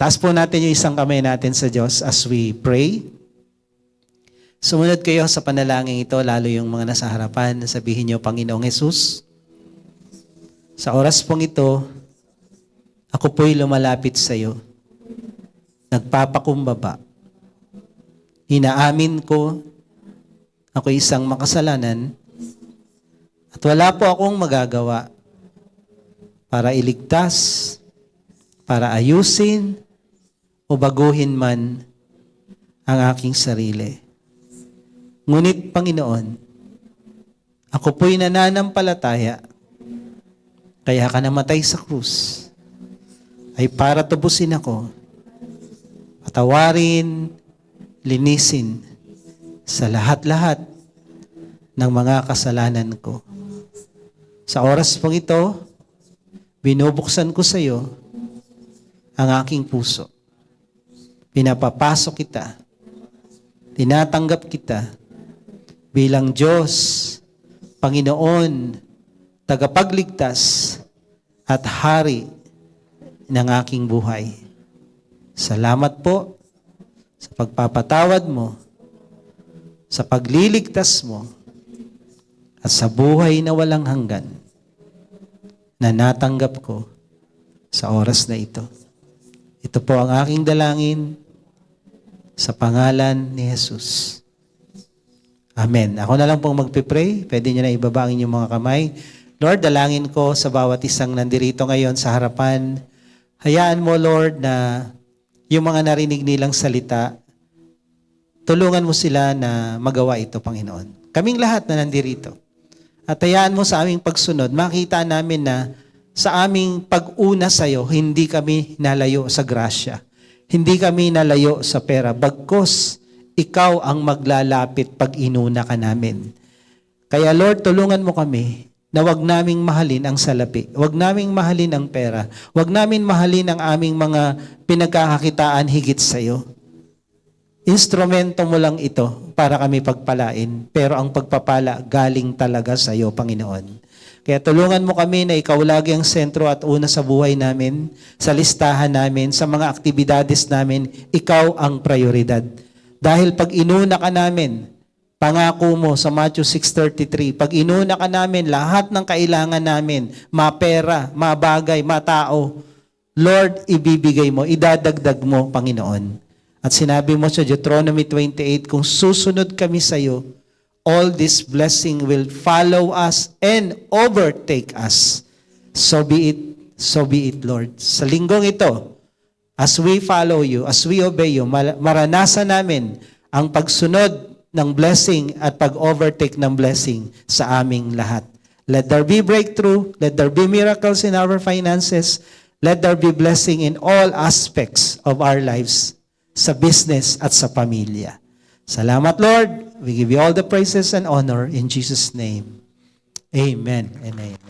Taas po natin yung isang kamay natin sa Diyos as we pray. Sumunod kayo sa panalangin ito, lalo yung mga nasa harapan. Sabihin niyo, Panginoong Jesus, sa oras pong ito, ako po'y lumalapit sa iyo. Nagpapakumbaba. Inaamin ko, ako isang makasalanan, at wala po akong magagawa para iligtas, para ayusin, o baguhin man ang aking sarili. Ngunit, Panginoon, ako po'y nananampalataya, kaya ka namatay sa krus, ay para tubusin ako, patawarin, linisin sa lahat-lahat ng mga kasalanan ko. Sa oras pong ito, binubuksan ko sa iyo ang aking puso. Pinapapasok kita, tinatanggap kita bilang Diyos, Panginoon, tagapagligtas at hari ng aking buhay. Salamat po sa pagpapatawad mo, sa pagliligtas mo, at sa buhay na walang hanggan na natanggap ko sa oras na ito. Ito po ang aking dalangin sa pangalan ni Jesus. Amen. Ako na lang pong magpipray. Pwede niyo na ibaba ang inyong mga kamay. Lord, dalangin ko sa bawat isang nandirito ngayon sa harapan. Hayaan mo, Lord, na yung mga narinig nilang salita, tulungan mo sila na magawa ito, Panginoon. Kaming lahat na nandirito. At hayaan mo sa aming pagsunod, makita namin na sa aming pag-una sa iyo, hindi kami nalayo sa grasya. Hindi kami nalayo sa pera. Bagkus, ikaw ang maglalapit pag inuna ka namin. Kaya Lord, tulungan mo kami na wag naming mahalin ang salapi. Wag naming mahalin ang pera. Wag namin mahalin ang aming mga pinagkakakitaan higit sa iyo. Instrumento mo lang ito para kami pagpalain. Pero ang pagpapala galing talaga sa iyo, Panginoon. Kaya tulungan mo kami na ikaw lagi ang sentro at una sa buhay namin, sa listahan namin, sa mga aktibidades namin, ikaw ang prioridad. Dahil pag inuna ka namin, pangako mo sa Matthew 6:33, pag inuna ka namin, lahat ng kailangan namin, mapera, mabagay, matao, Lord, ibibigay mo, idadagdag mo, Panginoon. At sinabi mo sa Deuteronomy 28, kung susunod kami sa iyo, all this blessing will follow us and overtake us. So be it, Lord. Sa linggong ito, as we follow you, as we obey you, maranasan namin ang pagsunod ng blessing at pag-overtake ng blessing sa aming lahat. Let there be breakthrough. Let there be miracles in our finances. Let there be blessing in all aspects of our lives, sa business at sa pamilya. Salamat, Lord. We give you all the praises and honor in Jesus' name. Amen and amen.